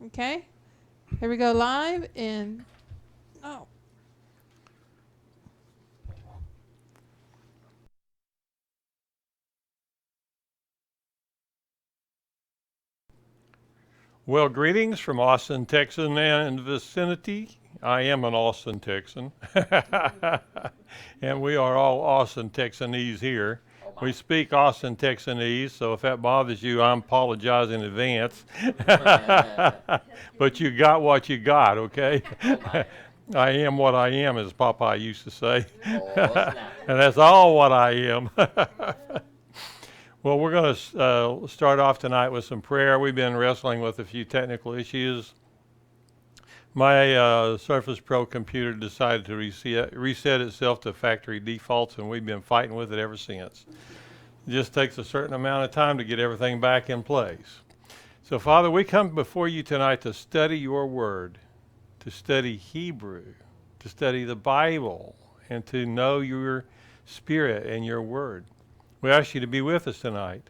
Okay, here we go live in. Oh. Well, greetings from Austin, Texas and vicinity. I am an Austin Texan. And we are all Austin Texanese here. We speak Austin Texanese, so if that bothers you, I'm apologizing in advance. But you got what you got, okay? I am what I am, as Popeye used to say. And that's all what I am. Well, we're going to start off tonight with some prayer. We've been wrestling with a few technical issues. My Surface Pro computer decided to reset itself to factory defaults, and we've been fighting with it ever since. It just takes a certain amount of time to get everything back in place. So, Father, we come before you tonight to study your word, to study Hebrew, to study the Bible, and to know your spirit and your word. We ask you to be with us tonight.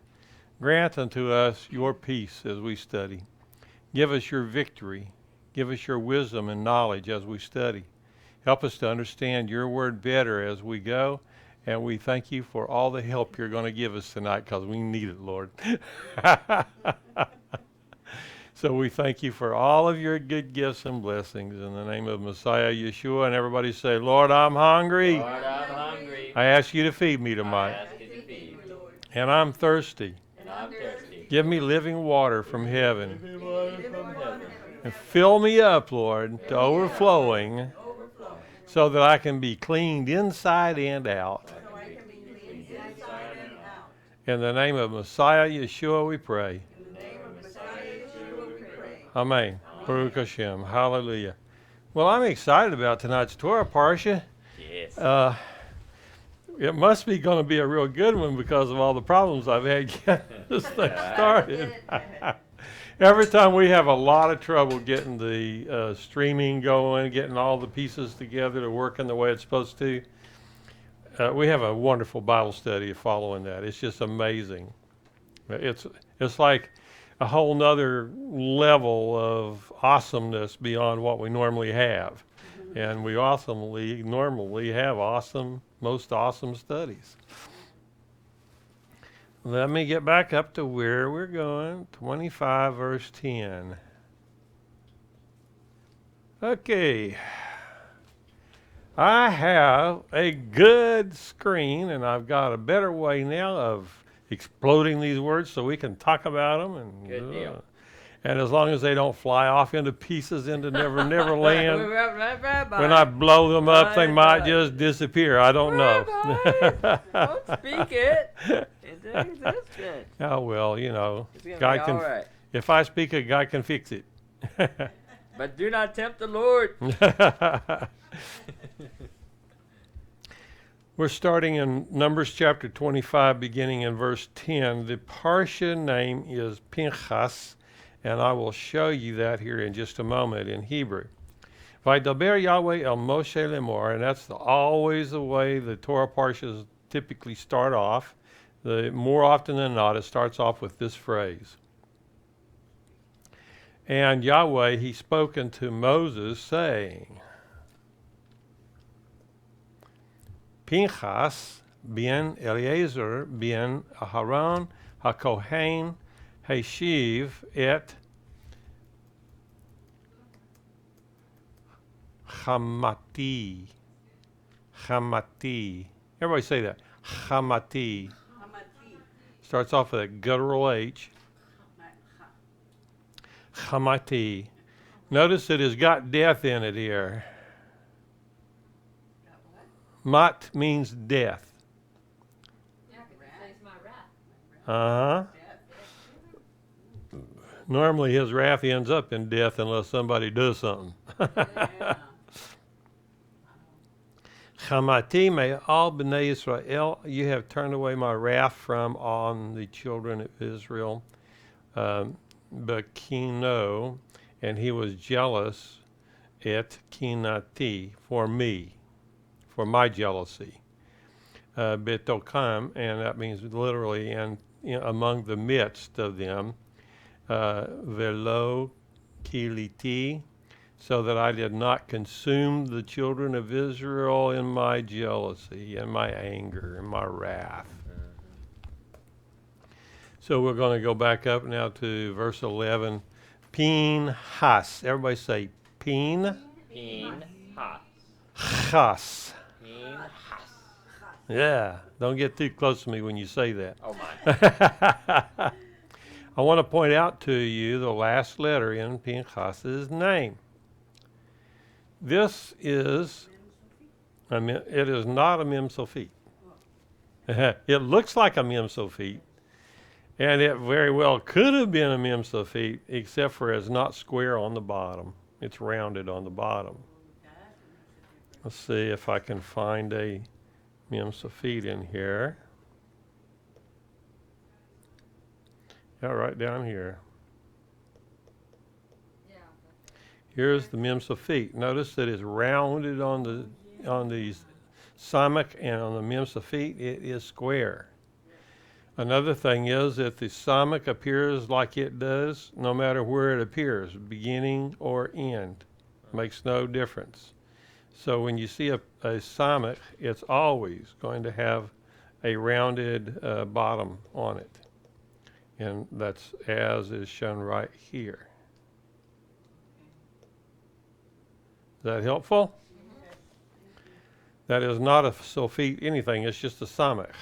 Grant unto us your peace as we study. Give us your victory. Give us your wisdom and knowledge as we study. Help us to understand your word better as we go. And we thank you for all the help you're going to give us tonight, because we need it, Lord. So we thank you for all of your good gifts and blessings in the name of Messiah Yeshua. And everybody say, Lord, I'm hungry. Lord, I'm hungry. I ask you to feed me I tonight. ask you to feed me. And I'm thirsty. And I'm thirsty. Give me living water from heaven. Give me water from heaven. And fill me up, Lord, to overflowing, so that I can be cleaned inside and out. In the name of Messiah Yeshua we pray. Amen. Baruch Hashem. Hallelujah. Well, I'm excited about tonight's Torah Parashat. Yes. It must be going to be a real good one because of all the problems I've had getting this thing started. Every time we have a lot of trouble getting the streaming going, getting all the pieces together to work in the way it's supposed to. We have a wonderful Bible study following that. It's just amazing. It's like a whole nother level of awesomeness beyond what we normally have. And we normally have most awesome studies. Let me get back up to where we're going. 25 verse 10. Okay. I have a good screen, and I've got a better way now of exploding these words so we can talk about them. And, Good deal. And as long as they don't fly off into pieces into Never Land, Rabbi. when I blow them up, they might just disappear. I don't know. Don't speak it into existence. Oh, well, you know, It's gonna God be can. all right. If I speak it, God can fix it. But do not tempt the Lord. We're starting in Numbers chapter 25, beginning in verse 10. The Parsha name is Pinchas, and I will show you that here in just a moment in Hebrew. Vaydaber Yahweh el Moshe lemor, and that's always the way the Torah Parshas typically start off. More often than not, it starts off with this phrase. And Yahweh, he spoke unto Moses, saying, Pinchas ben Eleazar ben Aharon HaKohen Hashiv et Chamati. Everybody say that. Chamati. Starts off with a guttural H. Chamati. Notice it has got death in it here. Mat means death. Uh-huh. Normally his wrath ends up in death unless somebody does something. Chamati may all b'nei Israel, you have turned away my wrath from on the children of Israel. Bekino, and he was jealous et kinati, for me, for my jealousy. Betokam, and that means literally among the midst of them. Velo kiliti, so that I did not consume the children of Israel in my jealousy and my anger and my wrath. So we're going to go back up now to verse 11. Pinhas. Everybody say Pinhas. Pinhas. Yeah, don't get too close to me when you say that. Oh my. I want to point out to you the last letter in Pinchas's name. This is, it is not a mem sofit. It looks like a mem sofit, and it very well could have been a mem sofit, except for it's not square on the bottom. It's rounded on the bottom. Let's see if I can find a mem sofit in here. Yeah, right down here. Here's the mem sofit. Notice that it's rounded on the samach, and on the mem sofit it is square. Another thing is that the samach appears like it does no matter where it appears, beginning or end. Makes no difference. So when you see a samach, it's always going to have a rounded bottom on it. And that's as is shown right here. Is that helpful? That is not a sofit anything, it's just a samach.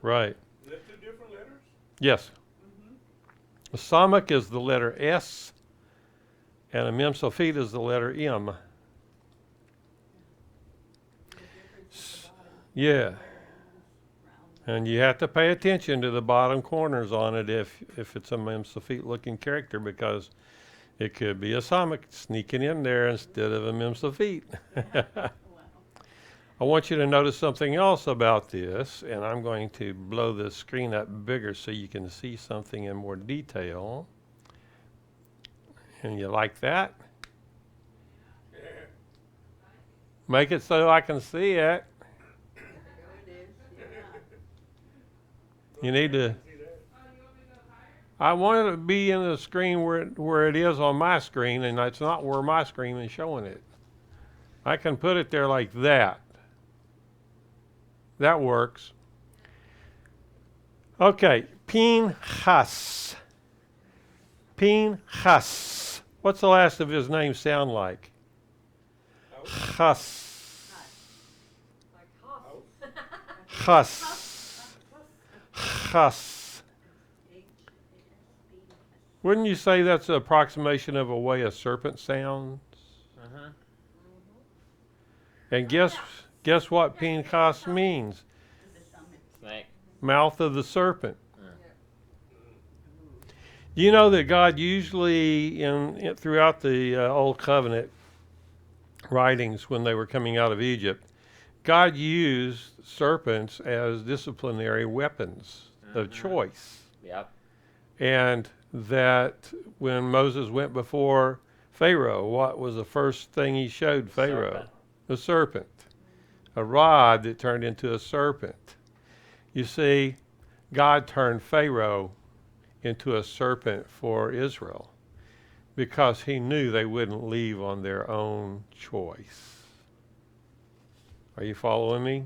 Right. Is that two different letters? Yes. A samach is the letter S, and a mem sofit is the letter M. Yeah. And you have to pay attention to the bottom corners on it if it's a mem sofit looking character, because it could be a samach sneaking in there instead of a mem sofit. I want you to notice something else about this, and I'm going to blow the screen up bigger so you can see something in more detail. And you like that? Make it so I can see it. You need to. I want it to be in the screen where it is on my screen, and it's not where my screen is showing it. I can put it there like that. That works. Okay, Pinchas. Pinchas. What's the last of his name sound like? Chas. Chas. Chas. Wouldn't you say that's an approximation of a way a serpent sounds? Uh-huh. And guess what Pinchas means? Snake. Mouth of the serpent. You know that God usually, throughout the Old Covenant writings when they were coming out of Egypt, God used serpents as disciplinary weapons of choice. Yep. And that when Moses went before Pharaoh, what was the first thing he showed Pharaoh? Serpent. A serpent. A rod that turned into a serpent. You see, God turned Pharaoh into a serpent for Israel because he knew they wouldn't leave on their own choice. Are you following me?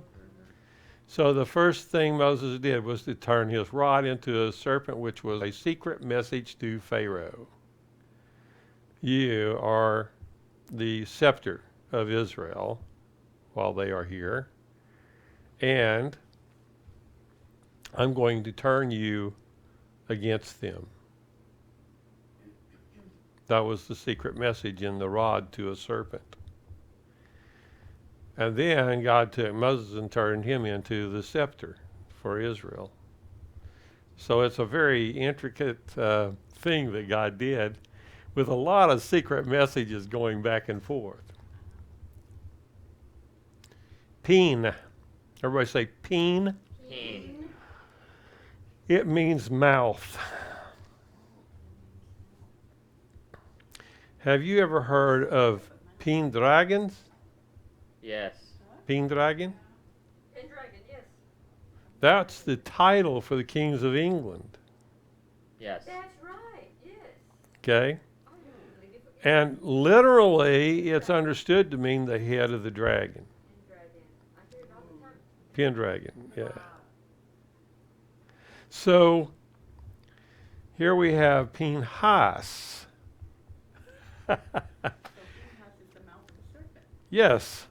So the first thing Moses did was to turn his rod into a serpent, which was a secret message to Pharaoh. You are the scepter of Israel while they are here, and I'm going to turn you against them. That was the secret message in the rod to a serpent. And then God took Moses and turned him into the scepter for Israel. So it's a very intricate thing that God did, with a lot of secret messages going back and forth. Peen. Everybody say peen. Peen. It means mouth. Have you ever heard of peen dragons? Yes. Peen dragon? Dragon, yes. That's the title for the kings of England. Yes. That's right. Okay? And literally, it's understood to mean the head of the dragon. Pendragon, yeah. So here we have Pinhas. Yes.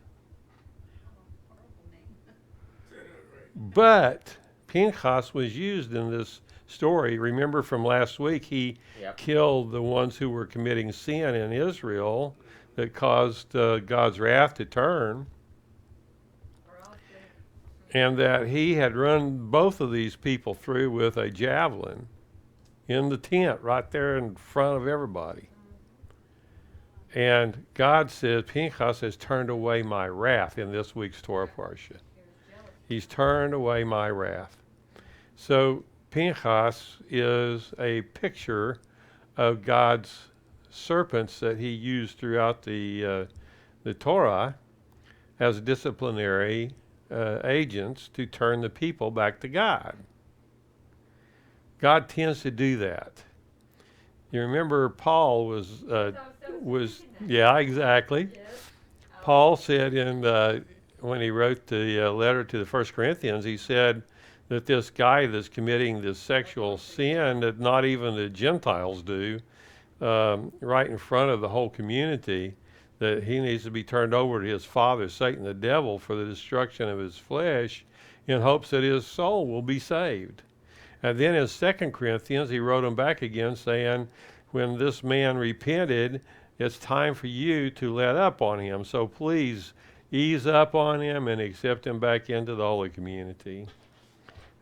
But Pinchas was used in this story. Remember from last week, he killed the ones who were committing sin in Israel that caused God's wrath to turn. And that he had run both of these people through with a javelin in the tent right there in front of everybody. And God says, Pinchas has turned away my wrath in this week's Torah Parashat. He's turned away my wrath. So Pinchas is a picture of God's serpents that he used throughout the Torah as disciplinary agents to turn the people back to God. God tends to do that. You remember Paul was yeah, exactly. Paul said when he wrote the letter to the 1 Corinthians, he said that this guy that's committing this sexual sin that not even the Gentiles do, right in front of the whole community, that he needs to be turned over to his father, Satan the devil, for the destruction of his flesh in hopes that his soul will be saved. And then in 2 Corinthians, he wrote him back again saying, when this man repented, it's time for you to let up on him. So please ease up on him and accept him back into the holy community.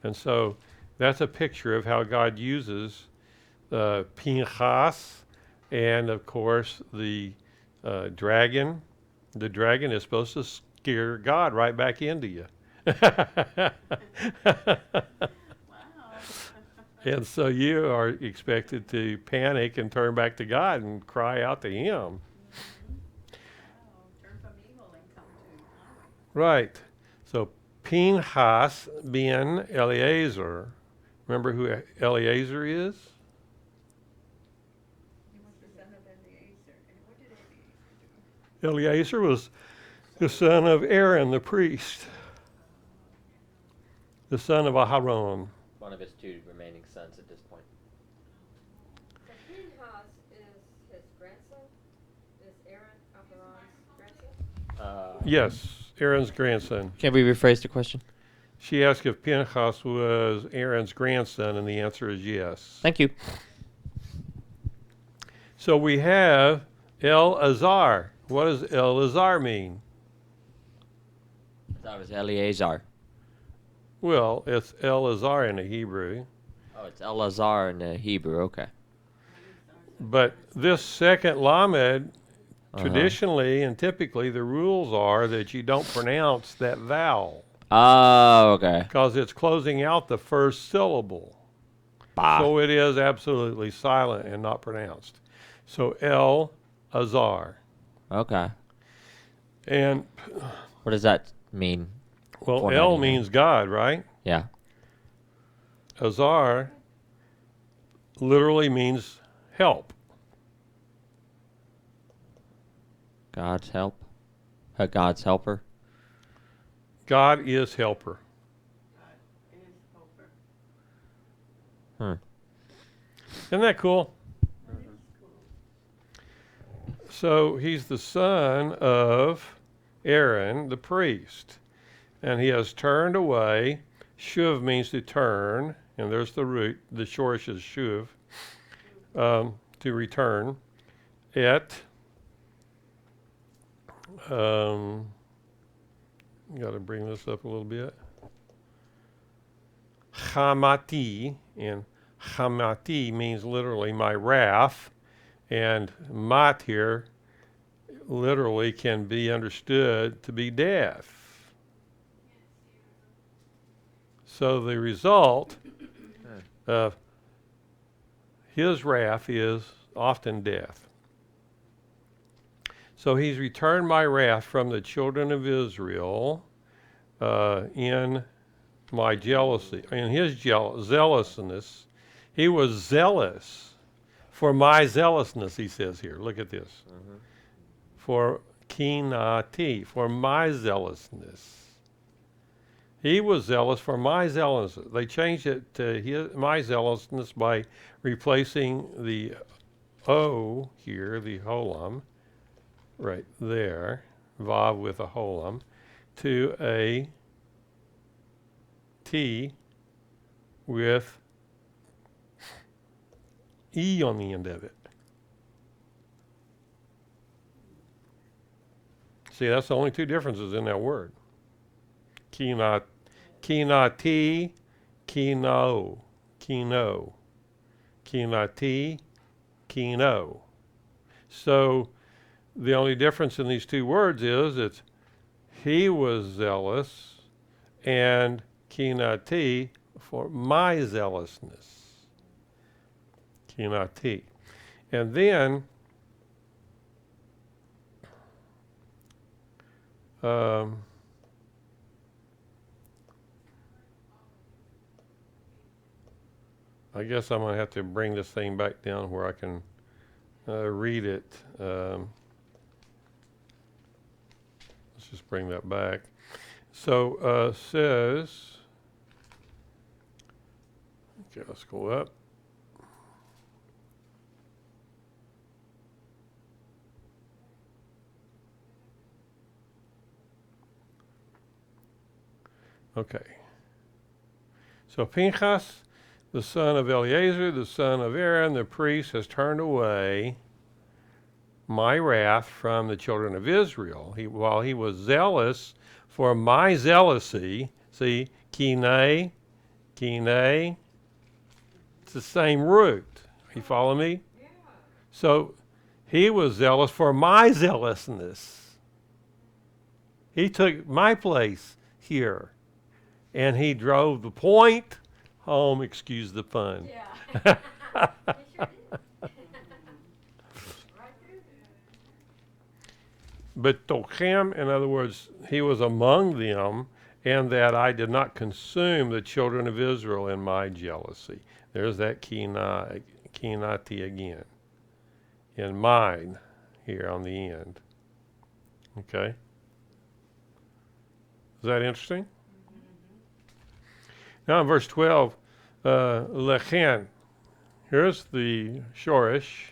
And so that's a picture of how God uses Pinchas and, of course, the dragon. The dragon is supposed to scare God right back into you. And so you are expected to panic and turn back to God and cry out to him. Turn from evil and come to Right. So Pinhas ben Eleazar. Remember who Eleazar is? He was the son of Eliezer. And what did Eliezer do? Eleazar was the son of Aaron the priest, the son of Aharon. One of his two remaining sons at this point. So Pinhas is his grandson? Is Aaron Aharon's grandson? Yes, Aaron's grandson. Can we rephrase the question? She asked if Pinchas was Aaron's grandson, and the answer is yes. Thank you. So we have El-Azar. What does El-Azar mean? That was Eleazar. Well, it's El-Azar in the Hebrew. Oh, it's Elazar in the Hebrew. Okay. But this second Lamed, traditionally and typically, the rules are that you don't pronounce that vowel. Oh, okay. Because it's closing out the first syllable. Bah. So it is absolutely silent and not pronounced. So El-Azar. Okay. And, What does that mean? well, 499. El means God, right? Yeah. Azar literally means help. God's help. God's helper. God is helper. God is helper. Isn't that cool? So he's the son of Aaron, the priest. And he has turned away. Shuv means to turn. And there's the root. The shorish is shuv. To return. Et. Got to bring this up a little bit. Chamati. And chamati means literally my wrath. And mat here literally can be understood to be death. So the result of his wrath is often death. So he's returned my wrath from the children of Israel in my jealousy, in his zealousness. He was zealous For my zealousness, he says here. Look at this. Mhm. For kinati, for my zealousness. He was zealous for my zealousness. They changed it to my zealousness by replacing the O here, the holam, right there, vav with a holam, to a T with E on the end of it. See, that's the only two differences in that word. Kinati, kino, kinati, kino. So the only difference in these two words is it's he was zealous and kinati for my zealousness. Kinati. And then I guess I'm going to have to bring this thing back down where I can read it. Let's just bring that back. So says, okay, let's go up. Okay. So Pinchas, the son of Eleazar, the son of Aaron, the priest, has turned away my wrath from the children of Israel. While he was zealous for my zealousy, see, kine, it's the same root. You follow me? Yeah. So he was zealous for my zealousness. He took my place here. And he drove the point home, excuse the pun. Yeah. He sure did. Right through there. But Tochem, in other words, he was among them, and that I did not consume the children of Israel in my jealousy. There's that kinati again. In mine, here on the end. Okay? Is that interesting? Now in verse 12, lechen. Here's the shorish.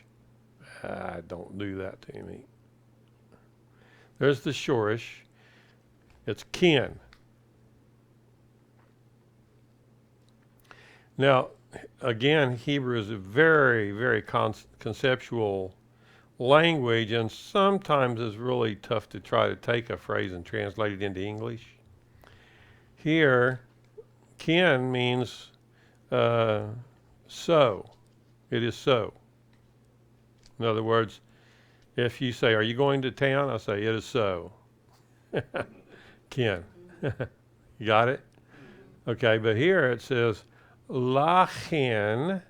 Don't do that to me. There's the shorish. It's kin. Now, again, Hebrew is a very, very conceptual language, and sometimes it's really tough to try to take a phrase and translate it into English. Here, kin means so. It is so. In other words, if you say, are you going to town? I say, it is so. Kin. You got it? Okay, but here it says, lachen,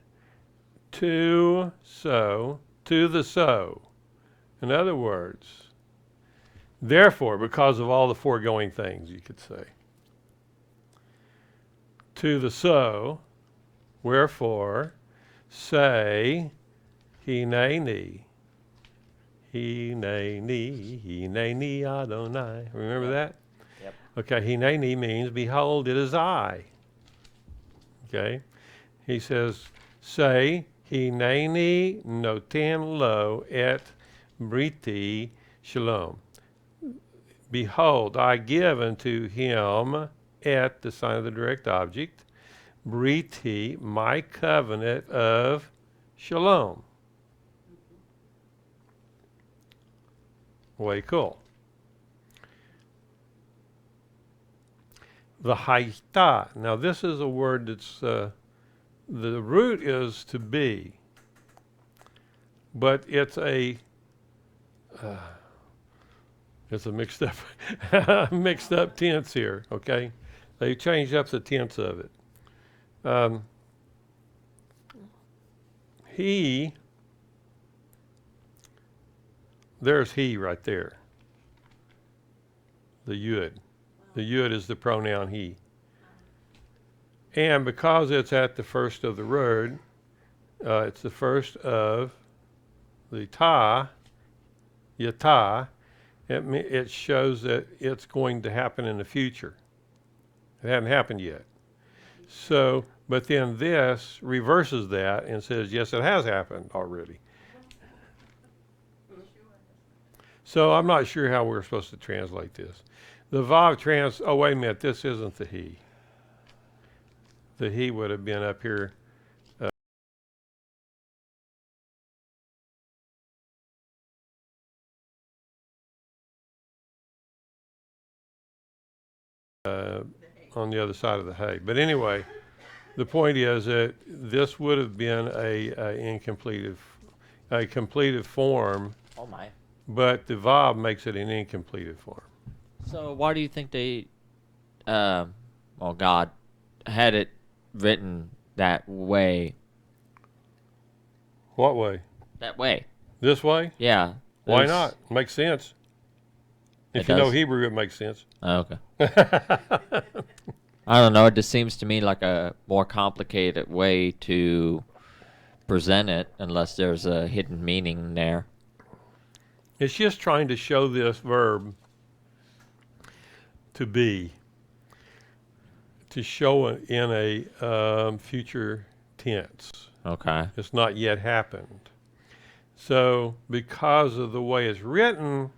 to so, to the so. In other words, therefore, because of all the foregoing things, you could say. To the so, wherefore, say, hineni, hineni Adonai. Remember that? Yep. Okay, hineni means, behold, it is I. Okay? He says, say, hineni noten lo et briti shalom. Behold, I give unto him et, the sign of the direct object, briti, my covenant of shalom. Way cool. The haita. Now this is a word that's, the root is to be, but it's a mixed up tense here, okay? They changed up the tense of it. There's he right there. The yud. The yud is the pronoun he. And because it's at the first of the word, It's the first of the ta, yata. It shows that it's going to happen in the future. It hadn't happened yet. So, but then this reverses that and says, yes, it has happened already. So I'm not sure how we're supposed to translate this. The Vav oh, wait a minute, this isn't the he. The he would have been up here. On the other side of the hay. But anyway, the point is that this would have been a completed form, Oh my. but the Vav makes it an incompleted form. So why do you think they, God had it written that way? What way? That way. This way? Yeah. Why It's- not? Makes sense. If It you know does? Hebrew, it makes sense. Oh, okay. I don't know. It just seems to me like a more complicated way to present it, unless there's a hidden meaning there. It's just trying to show this verb to be, to show it in a future tense. Okay. It's not yet happened. So because of the way it's written,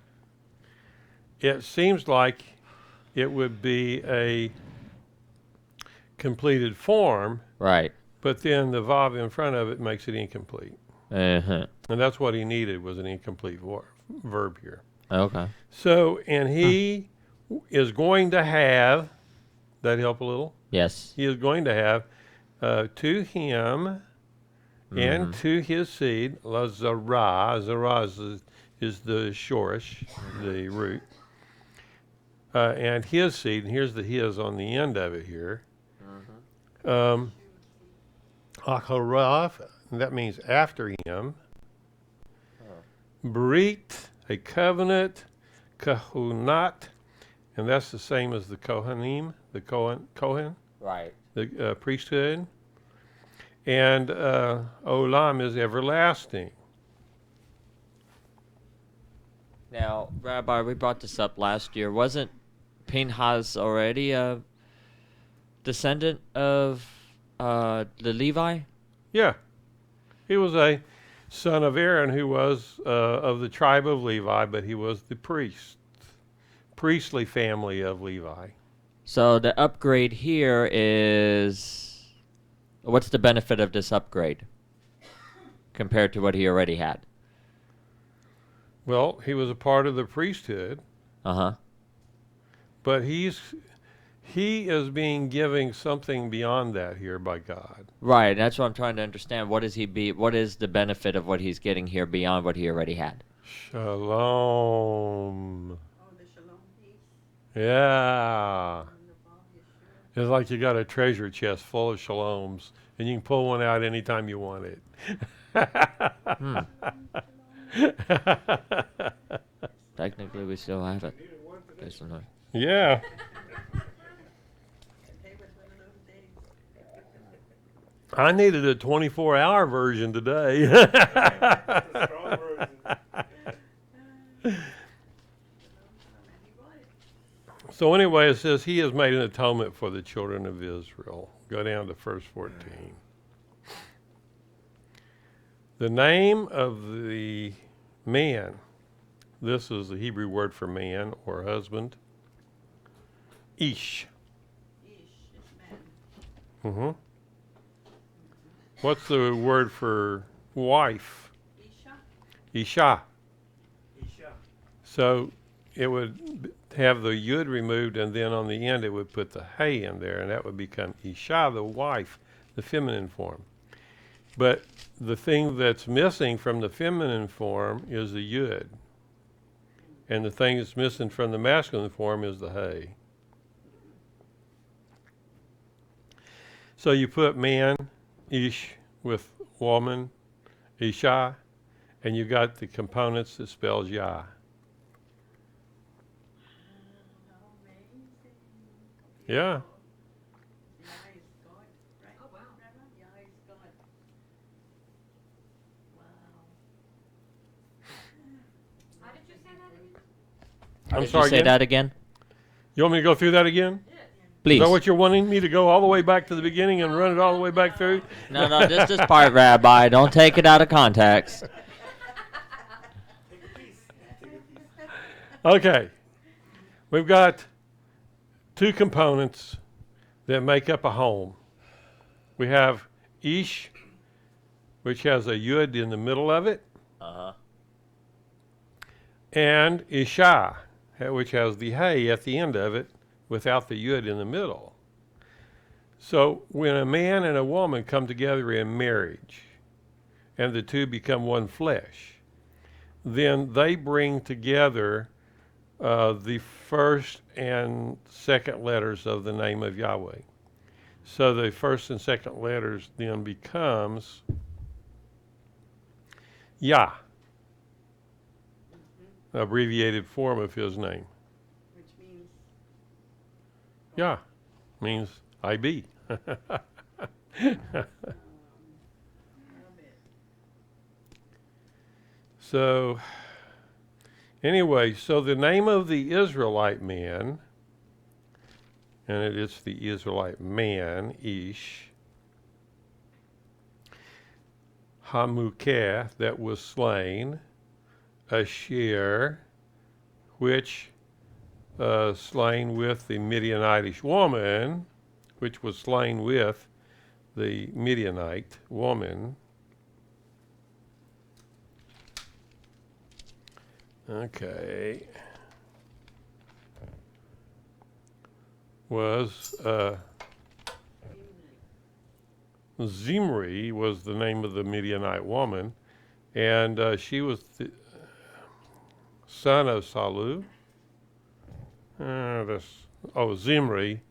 it seems like it would be a completed form, Right. but then the Vav in front of it makes it incomplete. Uh-huh. And that's what he needed, was an incomplete verb here. Okay. So, and he is going to have, that help a little? Yes. He is going to have to him and to his seed, la zara. Zara is the shorish, the root. And his seed, and here's the his on the end of it here. Acharaf, and that means after him. Brit, a covenant. Kahunat, and that's the same as the Kohanim, the Kohen, Right. the priesthood. And Olam is everlasting. Now, Rabbi, we brought this up last year. Wasn't Pinhas already a descendant of the Levi? Yeah. He was a son of Aaron who was of the tribe of Levi, but he was the priestly family of Levi. So the upgrade here is, what's the benefit of this upgrade compared to what he already had? Well, he was a part of the priesthood, Uh-huh. but he is being given something beyond that here by God. Right, that's what I'm trying to understand. What is the benefit of what he's getting here beyond what he already had? Shalom. Oh, the Shalom piece. Yeah. And the Vav Yeshua. It's like you got a treasure chest full of shaloms, and you can pull one out anytime you want it. Technically, we still have it. Based on that. Yeah. Today was one of those days. I needed a 24-hour version today. So anyway, it says he has made an atonement for the children of Israel. Go down to verse 14. The name of the man, this is the Hebrew word for man or husband, Ish. Ish is man. Mm-hmm. What's the word for wife? Isha. Isha. So it would have the yud removed, and then on the end it would put the hey in there, and that would become Isha, the wife, the feminine form. But the thing that's missing from the feminine form is the yud. And the thing that's missing from the masculine form is the hey. So you put man, ish, with woman, isha, and you got the components that spells yah. Yeah. Yah is God, right? Oh, wow. Yah is God. I'm Did sorry you say again? that again? You want me to go through that again? Please. Is that what you're wanting me to go all the way back to the beginning and run it all the way back through? No, just this part, Rabbi. Don't take it out of context. Okay. We've got two components that make up a home. We have Ish, which has a Yud in the middle of it, Uh-huh. and Isha, which has the Hey at the end of it without the Yud in the middle. So when a man and a woman come together in marriage and the two become one flesh, then they bring together the first and second letters of the name of Yahweh. So the first and second letters then becomes Yah, abbreviated form of his name. Which means Yah means I be. So anyway, so the name of the Israelite man, and it's the Israelite man, Ish, Hamukeh, that was slain, Asher, which slain with the Midianitish woman, which was slain with the Midianite woman. Okay. Was Zimri was the name of the Midianite woman, and she was the son of Salu. Zimri.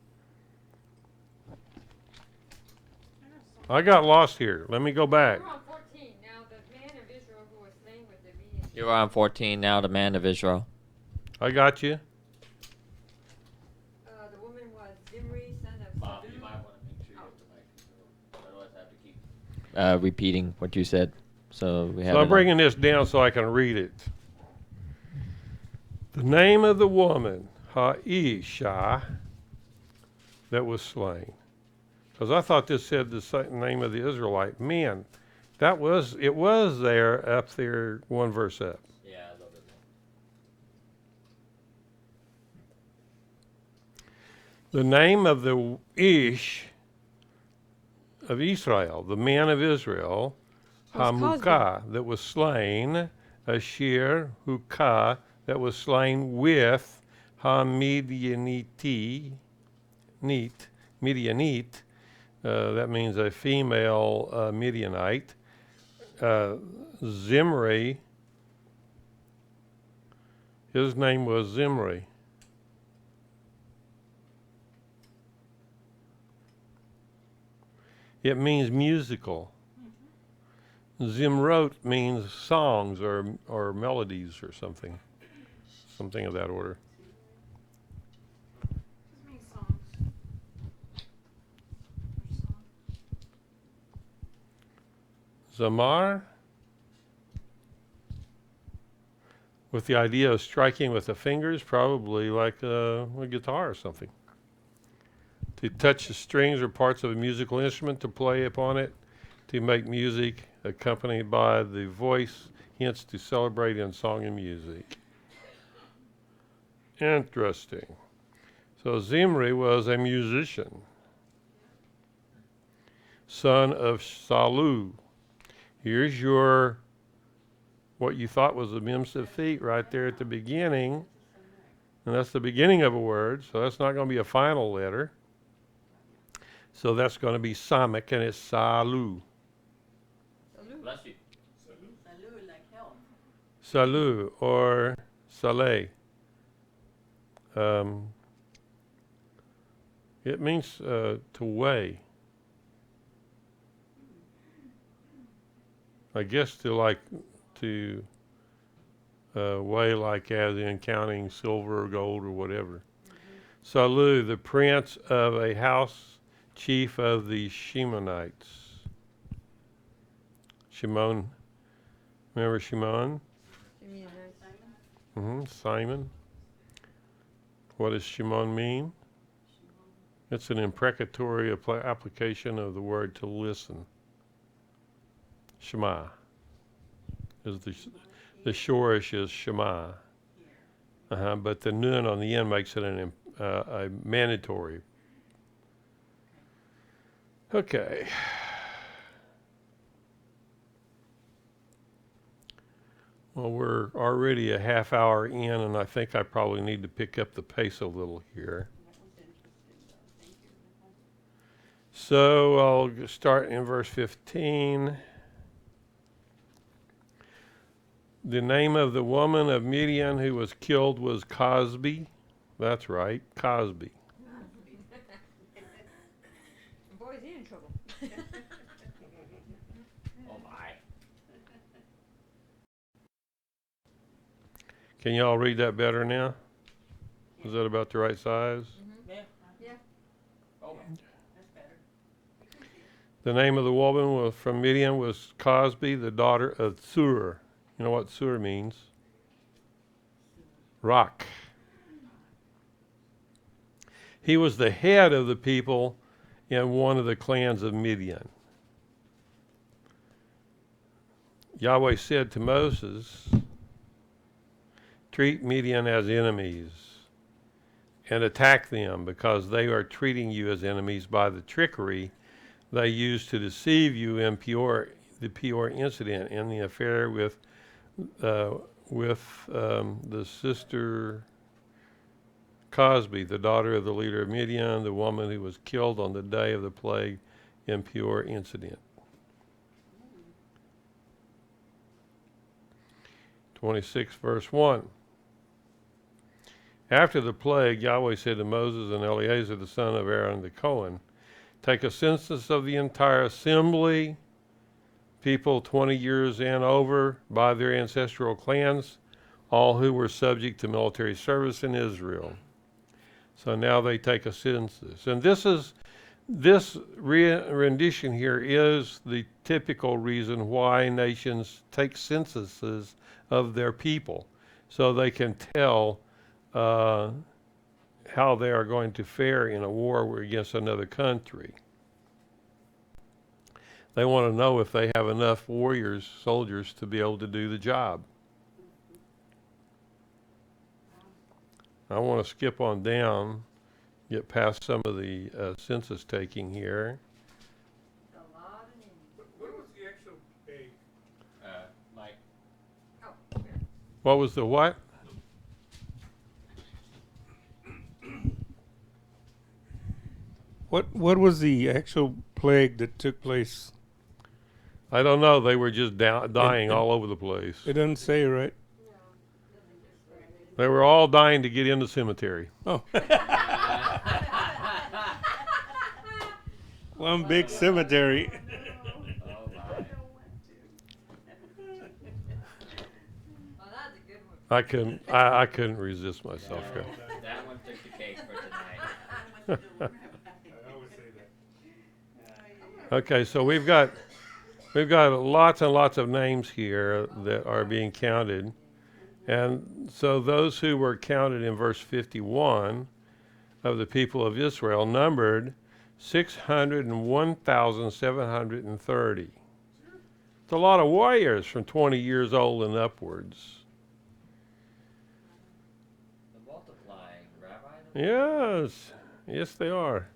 I got lost here. Let me go back. We're on 14. Now the man of Israel who was slain with the Midian. You're on 14 now, the man of Israel. I got you. The woman was Zimri, son of Salu. You might want to make sure you have the mic. Otherwise, I have to keep repeating what you said. So we have. So I'm bringing this down so I can read it. The name of the woman, Ha'isha, that was slain. Because I thought this said the name of the Israelite men. It was there up there, one verse up. Yeah, a little bit more. The name of the Ish of Israel, the man of Israel, Hamukah, that was slain, Asher, Hukah, that was slain with Midianite, that means a female Midianite. Zimri, his name was Zimri. It means musical. Zimrot means songs or melodies or something of that order. This means songs. Zamar, with the idea of striking with the fingers, probably like a guitar or something. To touch the strings or parts of a musical instrument, to play upon it, to make music accompanied by the voice, hence to celebrate in song and music. Interesting. So Zimri was a musician, son of Salu. Here's your, what you thought was a mem feet right there at the beginning. And that's the beginning of a word, so that's not going to be a final letter. So that's going to be Samek, and it's Salu. Bless you. Salu like health. Salu, or Saleh. It means to weigh. I guess to weigh like as in counting silver or gold or whatever. Salu, the prince of a house, chief of the Shimonites. Shimon, remember Shimon? You mean Simon? Simon. What does Shimon mean? It's an imprecatory application of the word to listen. Shema. Is the shorish is Shema. But the nun on the end makes it a mandatory. Okay. Well, we're already a half hour in, and I think I probably need to pick up the pace a little here. So I'll start in verse 15. The name of the woman of Midian who was killed was Cosby. That's right, Cosby. Boy, is he in trouble. Oh my. Can you all read that better now? Is that about the right size? Yeah. Yeah. Oh. That's better. The name of the woman from Midian was Cosby, the daughter of Tsur. You know what Tsur means? Rock. He was the head of the people in one of the clans of Midian. Yahweh said to Moses, treat Midian as enemies and attack them because they are treating you as enemies by the trickery they used to deceive you in the Peor incident in the affair with the sister Cosby, the daughter of the leader of Midian, the woman who was killed on the day of the plague in Peor incident. 26 verse 1. After the plague, Yahweh said to Moses and Eleazar, the son of Aaron the Cohen, take a census of the entire assembly, people 20 years and over by their ancestral clans, all who were subject to military service in Israel. So now they take a census. And this rendition here is the typical reason why nations take censuses of their people, so they can tell how they are going to fare in a war against another country. They want to know if they have enough warriors, soldiers, to be able to do the job. I want to skip on down, get past some of the census taking here. A lot of names. What was the actual pay? Mike. Oh, okay. What was the what? What was the actual plague that took place? I don't know. They were just dying all over the place. It doesn't say, right? They were all dying to get in the cemetery. Oh. One big cemetery. Oh my. Well, that's a good one. I couldn't resist myself here. That one took the cake for tonight. Okay, so we've got lots and lots of names here that are being counted. And so those who were counted in verse 51 of the people of Israel numbered 601,730. It's a lot of warriors from 20 years old and upwards. The multiplying, Rabbi. Yes, they are.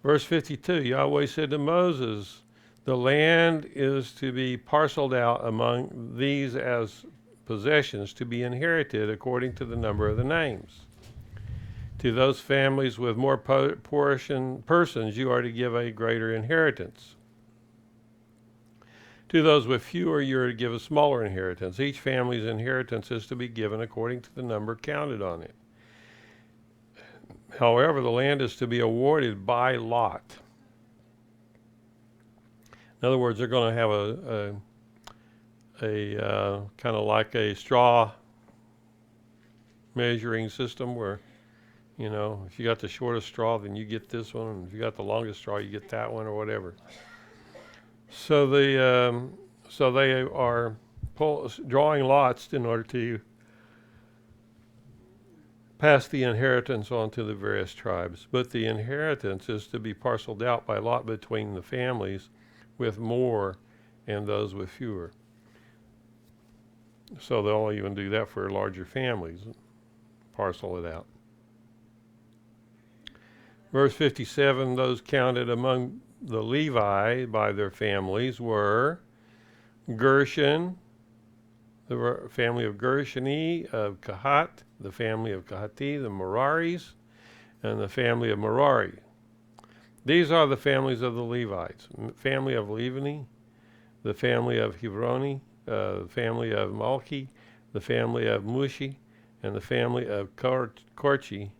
Verse 52, Yahweh said to Moses, the land is to be parceled out among these as possessions to be inherited according to the number of the names. To those families with more persons, you are to give a greater inheritance. To those with fewer, you are to give a smaller inheritance. Each family's inheritance is to be given according to the number counted on it. However, the land is to be awarded by lot. In other words, they're going to have a kind of like a straw measuring system where, you know, if you got the shortest straw, then you get this one, and if you got the longest straw, you get that one, or whatever. So they are drawing lots in order to pass the inheritance on to the various tribes. But the inheritance is to be parceled out by lot between the families with more and those with fewer. So they'll even do that for larger families, parcel it out. Verse 57, those counted among the Levi by their families were Gershon, the family of Gershoni, of Kahat, the family of Kahati, the Meraris, and the family of Merari. These are the families of the Levites. Family of Levini, the family of Hebroni, the family of Malchi, the family of Mushi, and the family of Korchi.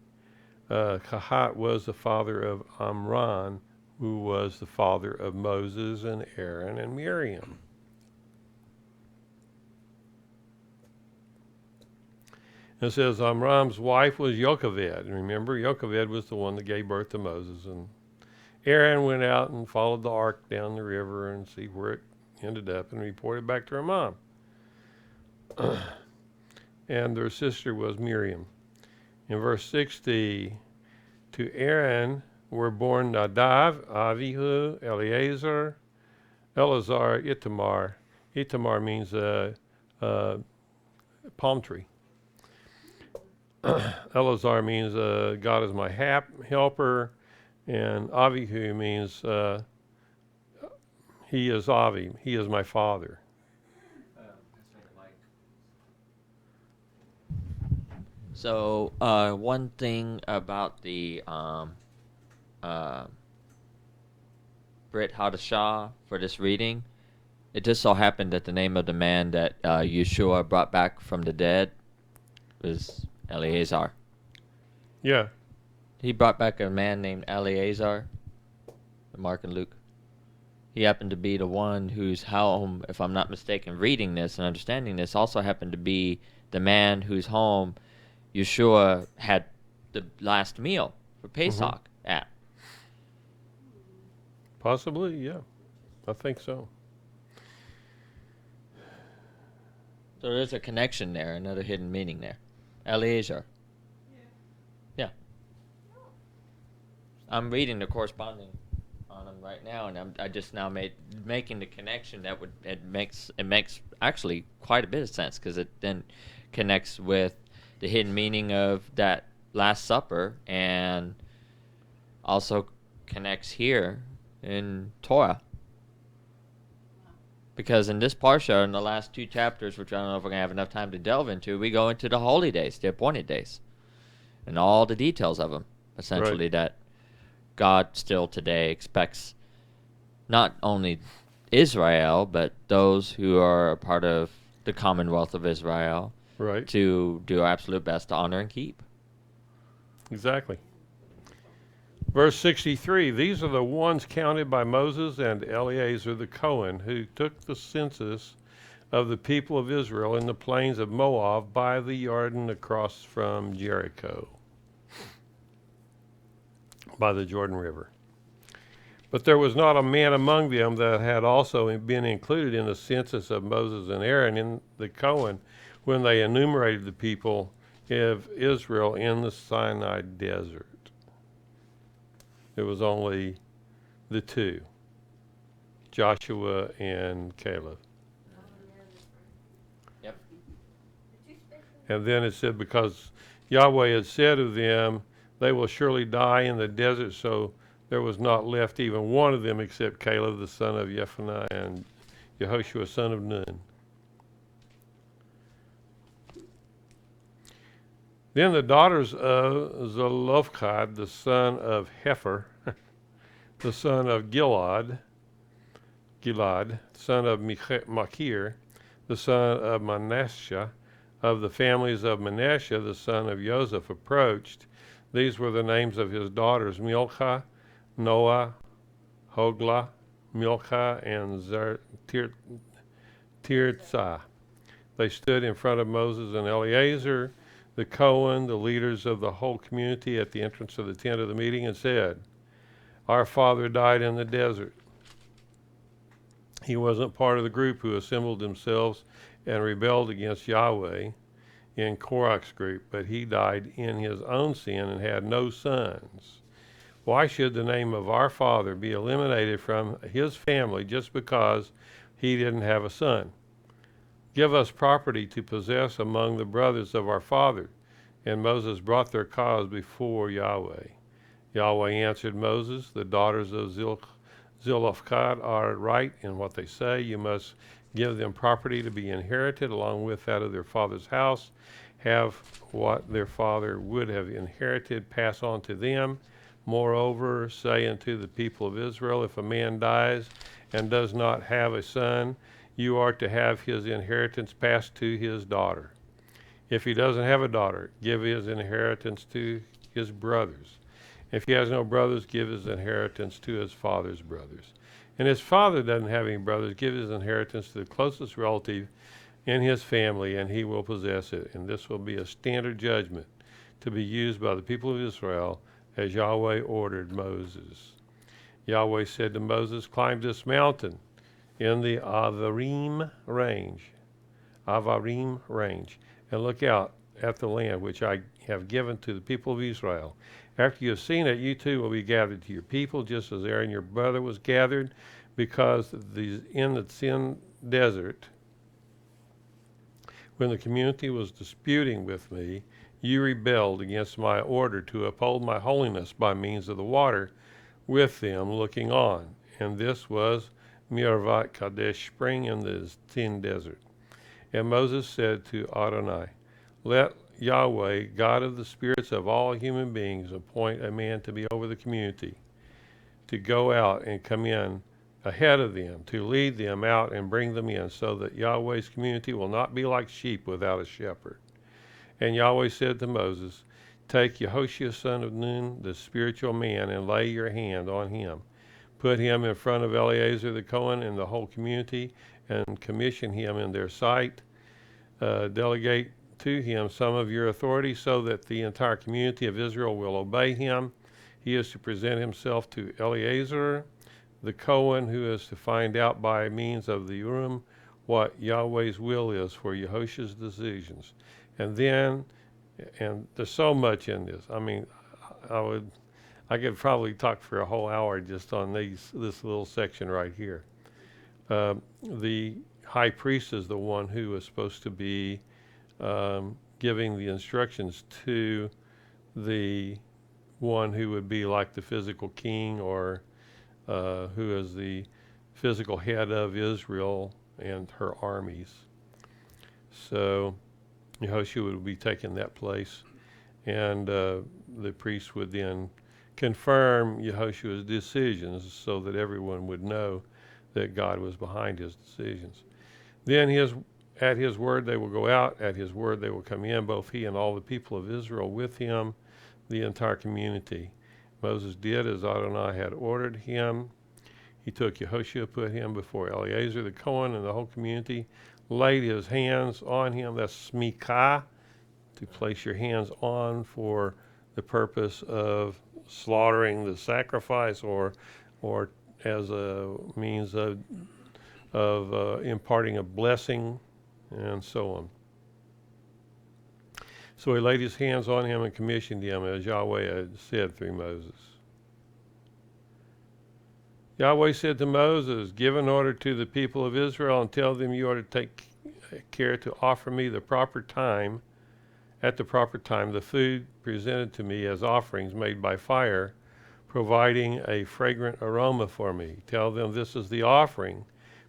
Kahat was the father of Amram, who was the father of Moses and Aaron and Miriam. It says Amram's wife was Yocheved. Remember, Yocheved was the one that gave birth to Moses. And Aaron went out and followed the ark down the river and see where it ended up and reported back to her mom. And their sister was Miriam. In verse 60, to Aaron were born Nadav, Avihu, Eleazar, Itamar. Itamar means palm tree. Eleazar means God is my helper, and Avihu means he is Avi, he is my father. So one thing about the Brit Hadashah for this reading, it just so happened that the name of the man that Yeshua brought back from the dead was Eleazar. Yeah. He brought back a man named Eleazar, Mark and Luke. He happened to be the one whose home, if I'm not mistaken, reading this and understanding this, also happened to be the man whose home Yeshua had the last meal for Pesach at. Possibly, yeah. I think so. So there's a connection there, another hidden meaning there. Eleazar. Yeah. I'm reading the corresponding on them right now, and I just now making the connection that it makes actually quite a bit of sense, because it then connects with the hidden meaning of that Last Supper, and also connects here in Torah. Because in this Parsha, in the last 2 chapters, which I don't know if we're going to have enough time to delve into, we go into the holy days, the appointed days, and all the details of them, essentially, Right. that God still today expects not only Israel, but those who are a part of the Commonwealth of Israel, Right. to do our absolute best to honor and keep. Exactly. Verse 63, these are the ones counted by Moses and Eleazar the Cohen, who took the census of the people of Israel in the plains of Moab by the Jordan across from Jericho, by the Jordan River. But there was not a man among them that had also been included in the census of Moses and Aaron in the Cohen when they enumerated the people of Israel in the Sinai desert. It was only the 2, Joshua and Caleb. Yep. And then it said, because Yahweh had said of them, they will surely die in the desert, so there was not left even one of them except Caleb the son of Jephunneh and Yehoshua son of Nun. Then the daughters of Zelophehad, the son of Hepher, the son of Gilad, son of Machir, the son of Manasseh, of the families of Manasseh, the son of Joseph, approached. These were the names of his daughters, Milcah, Noah, Hoglah, Milcah, and Tirzah. They stood in front of Moses and Eleazar, the Cohen, the leaders of the whole community, at the entrance of the tent of the meeting, and said, our father died in the desert. He wasn't part of the group who assembled themselves and rebelled against Yahweh. in Korach's group, but he died in his own sin and had no sons. Why should the name of our father be eliminated from his family just because he didn't have a son? Give us property to possess among the brothers of our father. And Moses brought their cause before Yahweh. Yahweh answered Moses, the daughters of Zelophehad are right in what they say. You must give them property to be inherited along with that of their father's house. Have what their father would have inherited pass on to them. Moreover, say unto the people of Israel, if a man dies and does not have a son, you are to have his inheritance passed to his daughter. If he doesn't have a daughter, give his inheritance to his brothers. If he has no brothers, give his inheritance to his father's brothers. And his father doesn't have any brothers, give his inheritance to the closest relative in his family, and he will possess it. And this will be a standard judgment to be used by the people of Israel, as Yahweh ordered Moses. Yahweh said to Moses, climb this mountain in the Avarim range, and look out at the land which I have given to the people of Israel. After you have seen it, you too will be gathered to your people, just as Aaron your brother was gathered, because in the Sin desert, when the community was disputing with me, you rebelled against my order to uphold my holiness by means of the water with them looking on. And this was Mirvat Kadesh spring in the Sin desert. And Moses said to Adonai, let Yahweh, God of the spirits of all human beings, appoint a man to be over the community, to go out and come in ahead of them, to lead them out and bring them in, so that Yahweh's community will not be like sheep without a shepherd. And Yahweh said to Moses, take Yehoshua son of Nun, the spiritual man, and lay your hand on him. Put him in front of Eleazar the Cohen and the whole community, and commission him in their sight. Delegate to him some of your authority, so that the entire community of Israel will obey him. He is to present himself to Eleazar the Cohen, who is to find out by means of the Urim what Yahweh's will is for Yehoshua's decisions. And there's so much in this. I mean, I could probably talk for a whole hour just on this little section right here. The high priest is the one who is supposed to be giving the instructions to the one who would be like the physical king, or who is the physical head of Israel and her armies. So Yehoshua would be taking that place, and the priest would then confirm Yehoshua's decisions so that everyone would know that God was behind his decisions. Then at his word they will go out, at his word they will come in, both he and all the people of Israel with him, the entire community. Moses did as Adonai had ordered him. He took Yehoshua, put him before Eleazar the Cohen and the whole community, laid his hands on him. That's smikah, to place your hands on for the purpose of slaughtering the sacrifice, or as a means of imparting a blessing, and so on. So he laid his hands on him and commissioned him, as Yahweh had said through Moses. Yahweh said to Moses, give an order to the people of Israel and tell them you are to take care to offer me the proper time, at the proper time, the food presented to me as offerings made by fire, providing a fragrant aroma for me. Tell them this is the offering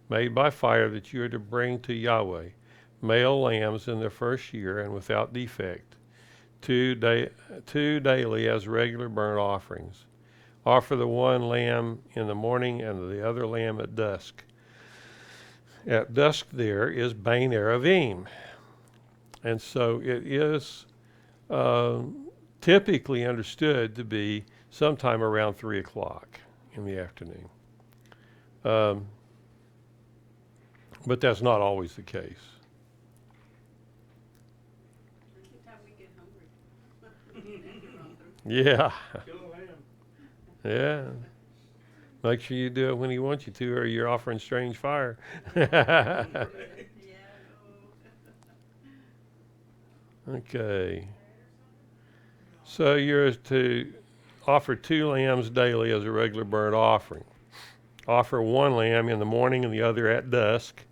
made by fire that you are to bring to Yahweh, male lambs in their first year and without defect, two daily as regular burnt offerings. Offer the one lamb in the morning and the other lamb at dusk. At dusk there is Bain Aravim. And so it is typically understood to be sometime around 3 o'clock in the afternoon. But that's not always the case. Yeah. Yeah. Make sure you do it when he wants you to, or you're offering strange fire. Okay. So you're to offer 2 lambs daily as a regular burnt offering. Offer 1 lamb in the morning and the other at dusk,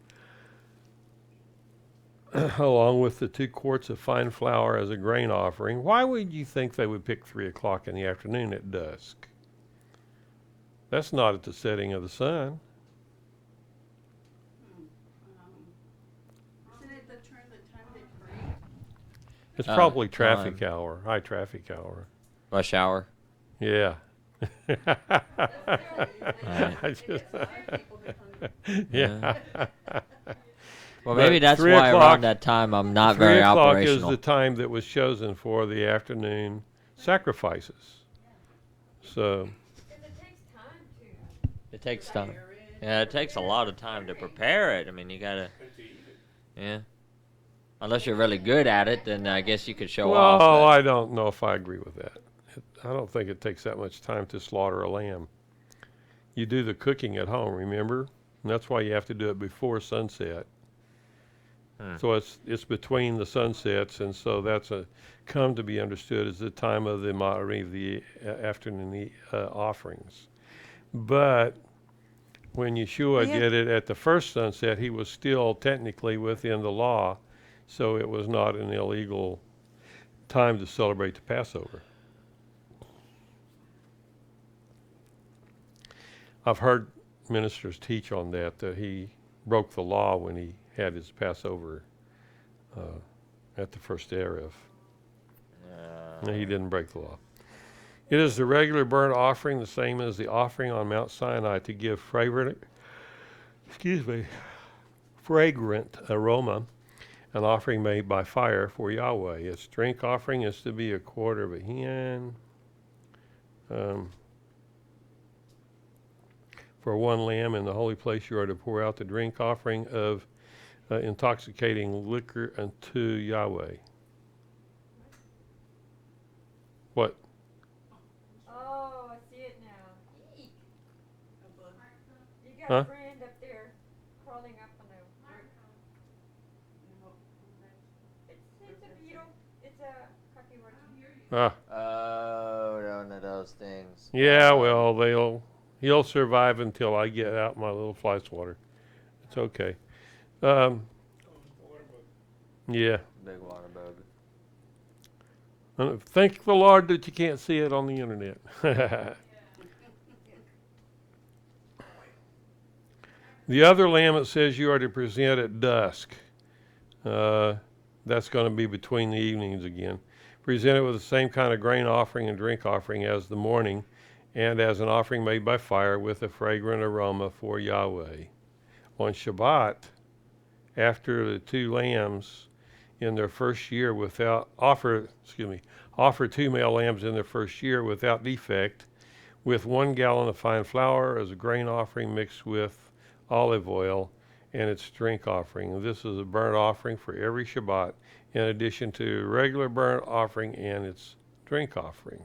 along with the 2 quarts of fine flour as a grain offering. Why would you think they would pick 3 o'clock in the afternoon at dusk? That's not at the setting of the sun. Isn't it the time they pray? It's probably traffic hour, high traffic hour. Rush hour. Yeah. Right. I just- yeah. Well, But maybe that's 3 why o'clock- around that time I'm not 3 very o'clock operational. is the time that was chosen for the afternoon sacrifices. So, Because it takes time to. It takes time. Yeah, it takes a lot of time to prepare it. I mean, you gotta. Yeah. Unless you're really good at it, then I guess you could show off. well, but- I don't know if I agree with that. I don't think it takes that much time to slaughter a lamb. You do the cooking at home, remember? And that's why you have to do it before sunset. So it's between the sunsets, and so that's come to be understood as the time of the Ma'ariv, the afternoon offerings. But when Yeshua Yeah. did it at the first sunset, he was still technically within the law, so it was not an illegal time to celebrate the Passover. I've heard ministers teach on that he broke the law when he had his Passover at the first Erev. No, he didn't break the law. It is the regular burnt offering, the same as the offering on Mount Sinai, to give fragrant aroma, an offering made by fire for Yahweh. Its drink offering is to be a quarter of a hin. For 1 lamb in the holy place, you are to pour out the drink offering of intoxicating liquor unto Yahweh. What? Oh, I see it now. Eek. You got Huh? a friend up there crawling up on the roof. It's a beetle. It's a copyright. Oh, one of those things. Yeah, well, he'll survive until I get out my little fly swatter. It's okay. Yeah. Big water bug. Thank the Lord that you can't see it on the internet. The other lamb, it says you are to present at dusk. That's going to be between the evenings again. Present it with the same kind of grain offering and drink offering as the morning, and as an offering made by fire with a fragrant aroma for Yahweh. On Shabbat, after the 2 lambs in their first year offer 2 male lambs in their first year without defect, with 1 gallon of fine flour as a grain offering mixed with olive oil and its drink offering. And this is a burnt offering for every Shabbat, in addition to regular burnt offering and its drink offering.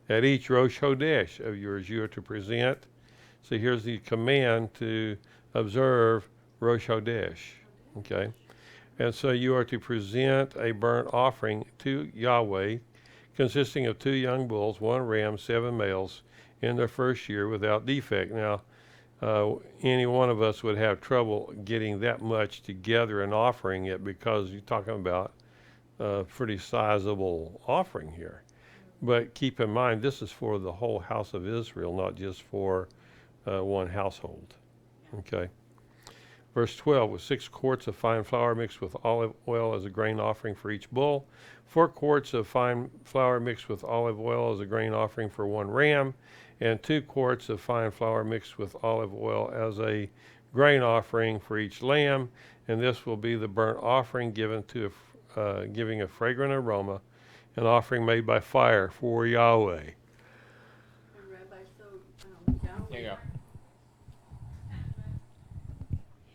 At each Rosh Hodesh of yours, you are to present. So here's the command to observe Rosh Hodesh. Okay? And so you are to present a burnt offering to Yahweh, consisting of 2 young bulls, 1 ram, 7 males, in their first year without defect. Now, any one of us would have trouble getting that much together and offering it, because you're talking about a pretty sizable offering here. But keep in mind, this is for the whole house of Israel, not just for one household. Okay. Verse 12, with 6 quarts of fine flour mixed with olive oil as a grain offering for each bull, 4 quarts of fine flour mixed with olive oil as a grain offering for 1 ram, and 2 quarts of fine flour mixed with olive oil as a grain offering for each lamb. And this will be the burnt offering giving a fragrant aroma, an offering made by fire for Yahweh. And Rabbi, so Yahweh, There you go.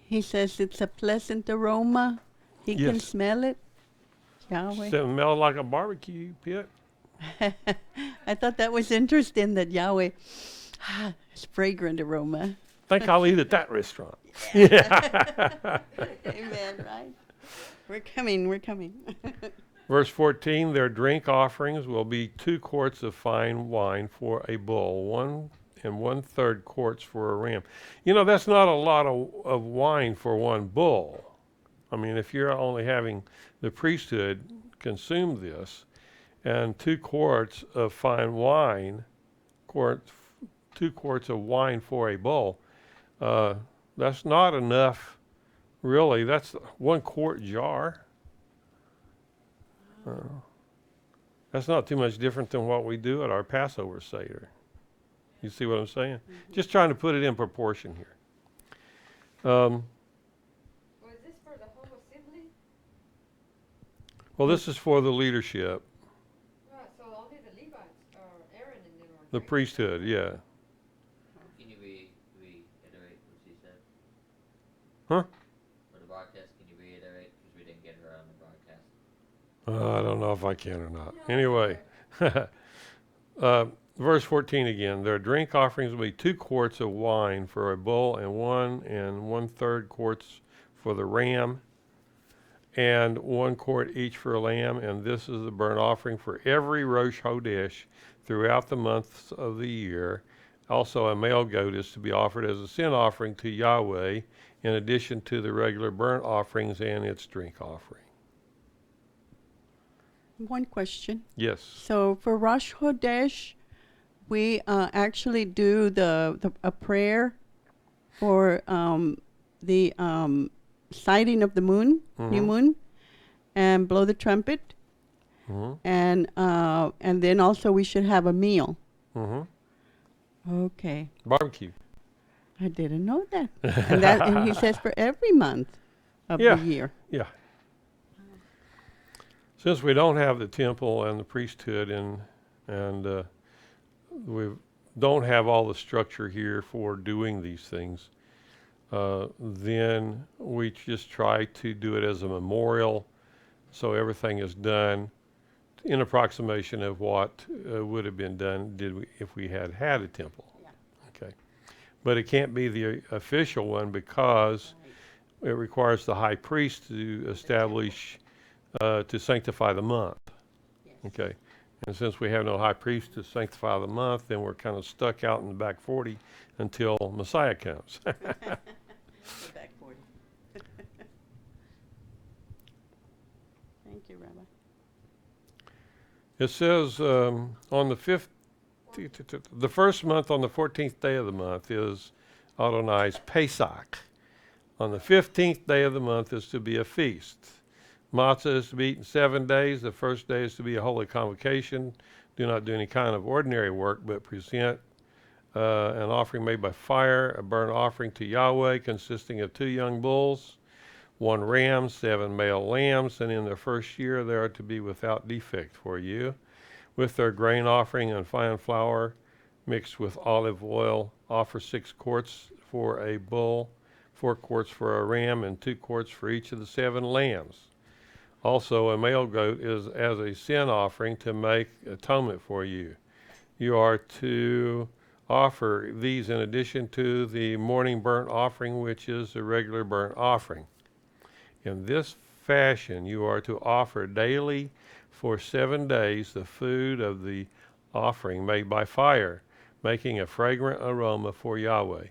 he says it's a pleasant aroma. He can Yes. smell it. Yahweh. Smell like a barbecue pit. I thought that was interesting that Yahweh, it's fragrant aroma. Think I'll eat at that restaurant. Amen, right? We're coming. We're coming. Verse 14, their drink offerings will be 2 quarts of fine wine for a bull, 1 1/3 quarts for a ram. You know, that's not a lot of wine for one bull. I mean, if you're only having the priesthood consume this, and 2 quarts of fine wine, 2 quarts of wine for a bull, that's not enough, really. That's 1 quart jar. That's not too much different than what we do at our Passover Seder. You see what I'm saying? Mm-hmm. Just trying to put it in proportion here. Was this for the whole assembly? Well, this is for the leadership, Right, so only the Levites, or Aaron and them are the drinking. priesthood, yeah. Can you reiterate what she said? Huh? For the broadcast, can you reiterate? Because we didn't get her on the broadcast. I don't know if I can or not. Anyway, verse 14 again. Their drink offerings will be 2 quarts of wine for a bull, and 1 1/3 quarts for the ram, and 1 quart each for a lamb. And this is the burnt offering for every Rosh Hodesh throughout the months of the year. Also, a male goat is to be offered as a sin offering to Yahweh, in addition to the regular burnt offerings and its drink offering. One question. Yes. So for Rosh Hodesh, we actually do a prayer for the sighting of the moon, new Mhm. moon, and blow the trumpet, Mm-hmm. and then also we should have a meal. Mm-hmm. Okay, Barbecue. I didn't know that. And he says for every month of Yeah. the year. Yeah. Since we don't have the temple and the priesthood and we don't have all the structure here for doing these things, then we just try to do it as a memorial, so everything is done in approximation of what would have been done if we had a temple. Yeah. Okay. But it can't be the official one because it requires the high priest to establish, to sanctify the month. Yes. Okay. And since we have no high priest to sanctify the month, then we're kind of stuck out in the back 40 until Messiah comes. Go back 40. Thank you, Rabbi. It says on the first month on the 14th day of the month is Adonai's Pesach. On the 15th day of the month is to be a feast. Matzah is to be eaten 7 days. The first day is to be a holy convocation. Do not do any kind of ordinary work, but present an offering made by fire, a burnt offering to Yahweh consisting of 2 young bulls, 1 ram, 7 male lambs, and in the first year they are to be without defect for you. With their grain offering and fine flour mixed with olive oil, offer 6 quarts for a bull, 4 quarts for a ram, and 2 quarts for each of the 7 lambs. Also, a male goat is as a sin offering to make atonement for you. You are to offer these in addition to the morning burnt offering, which is the regular burnt offering. In this fashion, you are to offer daily for 7 days the food of the offering made by fire, making a fragrant aroma for Yahweh.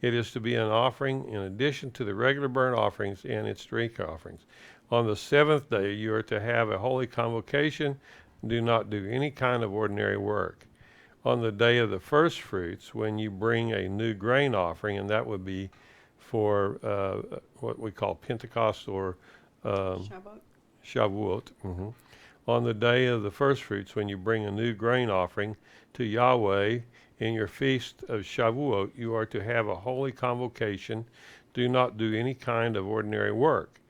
It is to be an offering in addition to the regular burnt offerings and its drink offerings. On the 7th day, you are to have a holy convocation. Do not do any kind of ordinary work. On the day of the first fruits, when you bring a new grain offering, and that would be for what we call Pentecost or Shabbat. Shavuot. On the day of the first fruits, when you bring a new grain offering to Yahweh in your feast of Shavuot, you are to have a holy convocation. Do not do any kind of ordinary work,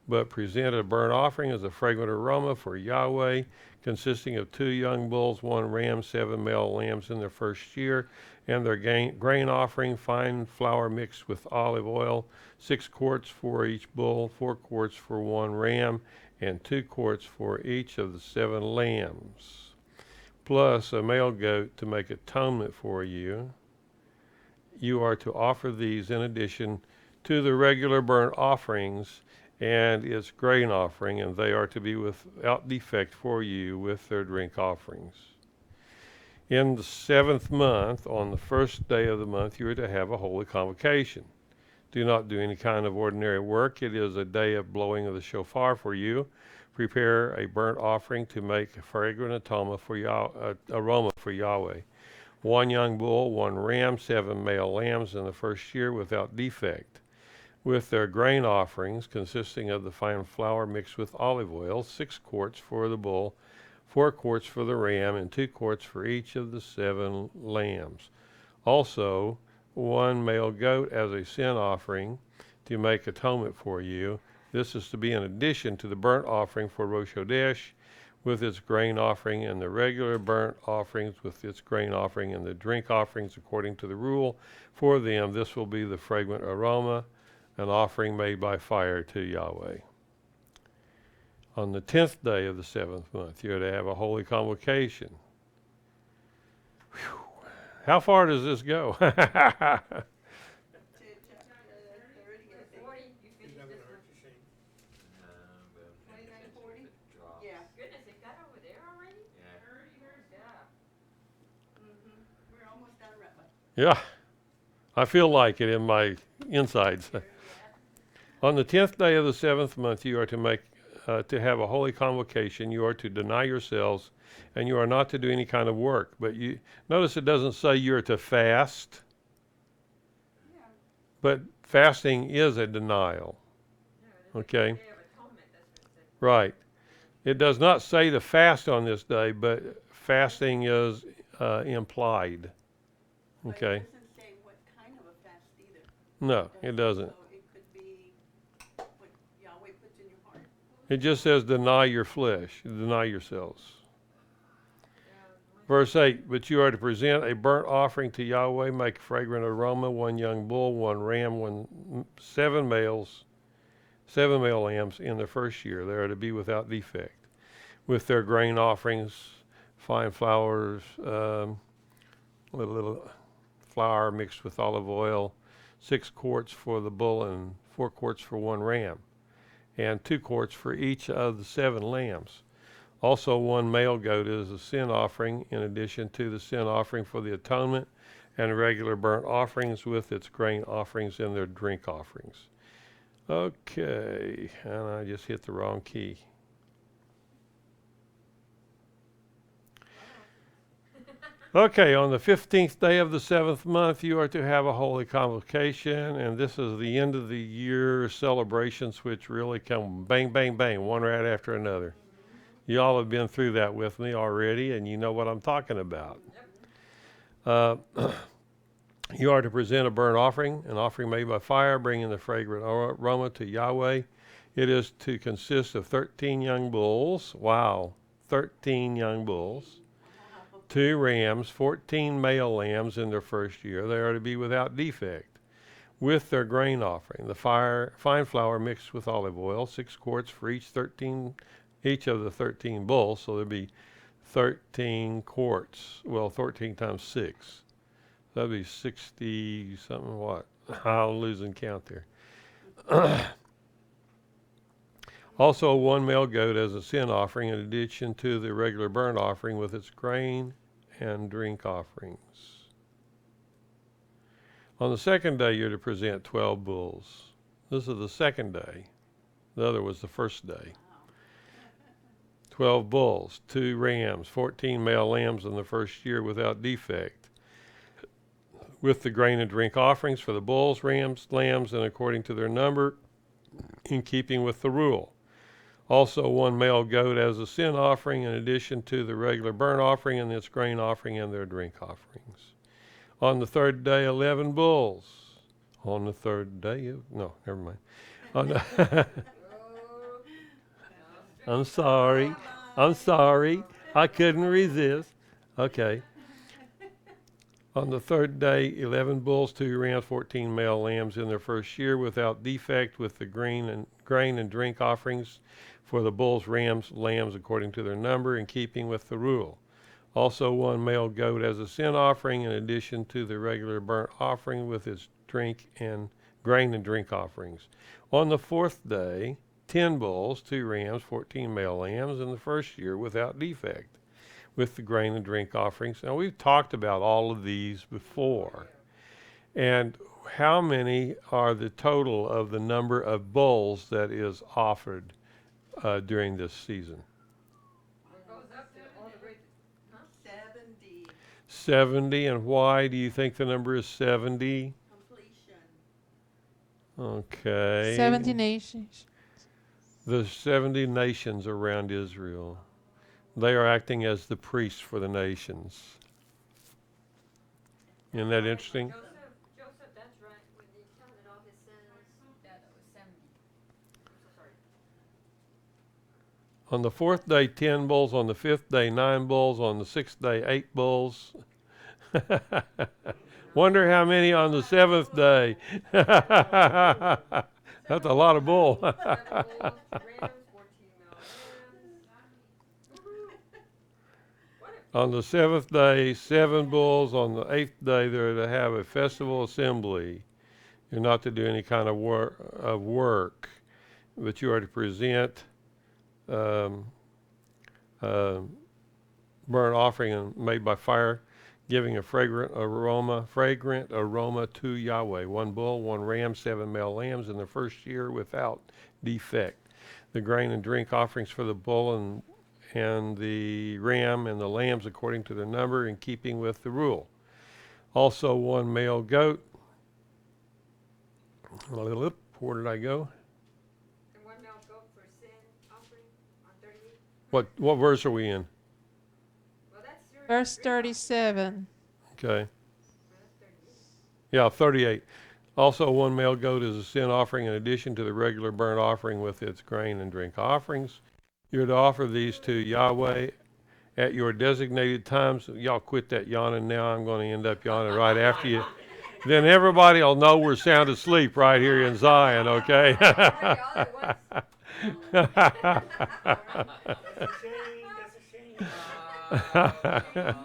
but present a burnt offering as a fragrant aroma for Yahweh, consisting of 2 young bulls, 1 ram, 7 male lambs in their first year, and their grain offering, fine flour mixed with olive oil, 6 quarts for each bull, 4 quarts for 1 ram, and 2 quarts for each of the 7 lambs, plus a male goat to make atonement for you. You are to offer these in addition to the regular burnt offerings and its grain offering, and they are to be without defect for you with their drink offerings. In the 7th month, on the 1st day of the month, you are to have a holy convocation. Do not do any kind of ordinary work. It is a day of blowing of the shofar for you. Prepare a burnt offering to make a fragrant aroma for Yahweh. 1 young bull, 1 ram, 7 male lambs in the first year without defect. With their grain offerings, consisting of the fine flour mixed with olive oil, 6 quarts for the bull, 4 quarts for the ram, and 2 quarts for each of the 7 lambs. Also, 1 male goat as a sin offering to make atonement for you. This is to be in addition to the burnt offering for Rosh Chodesh with its grain offering, and the regular burnt offerings with its grain offering, and the drink offerings according to the rule for them. This will be the fragrant aroma, an offering made by fire to Yahweh. On the 10th day of the 7th month, you're to have a holy convocation. Whew. How far does this go? Goodness, it got over there already? We're almost done, Rabbi. Yeah, I feel like it in my insides. On the 10th day of the 7th month, you are to have a holy convocation. You are to deny yourselves, and you are not to do any kind of work. But you notice it doesn't say you are to fast. But fasting is a denial. Okay? Day of Atonement, that's what it said. Right. It does not say to fast on this day, but fasting is implied. But Okay? it doesn't say what kind of a fast either. No, it doesn't. So it could be what Yahweh puts in your heart. It just says deny your flesh, deny yourselves. Verse 8, but you are to present a burnt offering to Yahweh, make a fragrant aroma, 1 young bull, 1 ram, 7 male lambs in the first year. They are to be without defect. With their grain offerings, fine flours, little flour mixed with olive oil, 6 quarts for the bull and 4 quarts for 1 ram, and 2 quarts for each of the 7 lambs. Also 1 male goat is a sin offering, in addition to the sin offering for the atonement and regular burnt offerings with its grain offerings and their drink offerings. Okay, and I just hit the wrong key. Okay, on the 15th day of the 7th month, you are to have a holy convocation, and this is the end of the year celebrations, which really come bang, bang, bang, one right after another. Y'all have been through that with me already, and you know what I'm talking about. You are to present a burnt offering, an offering made by fire, bringing the fragrant aroma to Yahweh. It is to consist of 13 young bulls. Wow, 13 young bulls. 2 rams, 14 male lambs in their first year. They are to be without defect. With their grain offering, the fine flour mixed with olive oil, 6 quarts for each of the 13 bulls. So there'd be 13 quarts. Well, 13 times 6. That'd be 60 something what? I'm losing count there. Also 1 male goat as a sin offering, in addition to the regular burnt offering with its grain and drink offerings. On the 2nd day, you're to present 12 bulls. This is the 2nd day. The other was the 1st day. 12 bulls, 2 rams, 14 male lambs in the first year without defect. With the grain and drink offerings for the bulls, rams, lambs, and according to their number, in keeping with the rule. Also 1 male goat as a sin offering, in addition to the regular burnt offering and its grain offering and their drink offerings. On the 3rd day, 11 bulls. On the 3rd day, no, never mind. I'm sorry. I couldn't resist. Okay. On the 3rd day, 11 bulls, 2 rams, 14 male lambs in their first year without defect, with the grain and drink offerings for the bulls, rams, lambs according to their number, in keeping with the rule. Also 1 male goat as a sin offering, in addition to the regular burnt offering with its grain and drink offerings. On the 4th day, 10 bulls, 2 rams, 14 male lambs in the first year without defect, with the grain and drink offerings. Now, we've talked about all of these before. And how many are the total of the number of bulls that is offered during this season? It goes up to all the way to 70 70. And why do you think the number is 70? completion. Okay. 70 nations. The 70 nations around Israel. They are acting as the priests for the nations. Isn't that interesting? Joseph, that's right. When he counted all his sons, that was 70. So sorry. On the 4th day, 10 bulls. On the 5th day, 9 bulls. On the 6th day, 8 bulls. Wonder how many on the 7th day. That's a lot of bull. 7 bulls, 2 rams, 14 male lambs. On the 7th day, 7 bulls. On the 8th day, they're to have a festival assembly. You're not to do any kind of work, but you are to present burnt offering made by fire, giving a fragrant aroma to Yahweh. 1 bull, 1 ram, 7 male lambs in the first year without defect. The grain and drink offerings for the bull and the ram and the lambs according to their number, in keeping with the rule. Also 1 male goat. Where did I go? And 1 male goat for sin offering on 38. What verse are we in? Well, that's your Verse 37. Okay. That's 38. Yeah, 38. Also 1 male goat is a sin offering in addition to the regular burnt offering with its grain and drink offerings. You're to offer these to Yahweh at your designated times. Y'all quit that yawning now. I'm going to end up yawning right after you. Then everybody will know we're sound asleep right here in Zion, okay? Already all at once. That's a shame.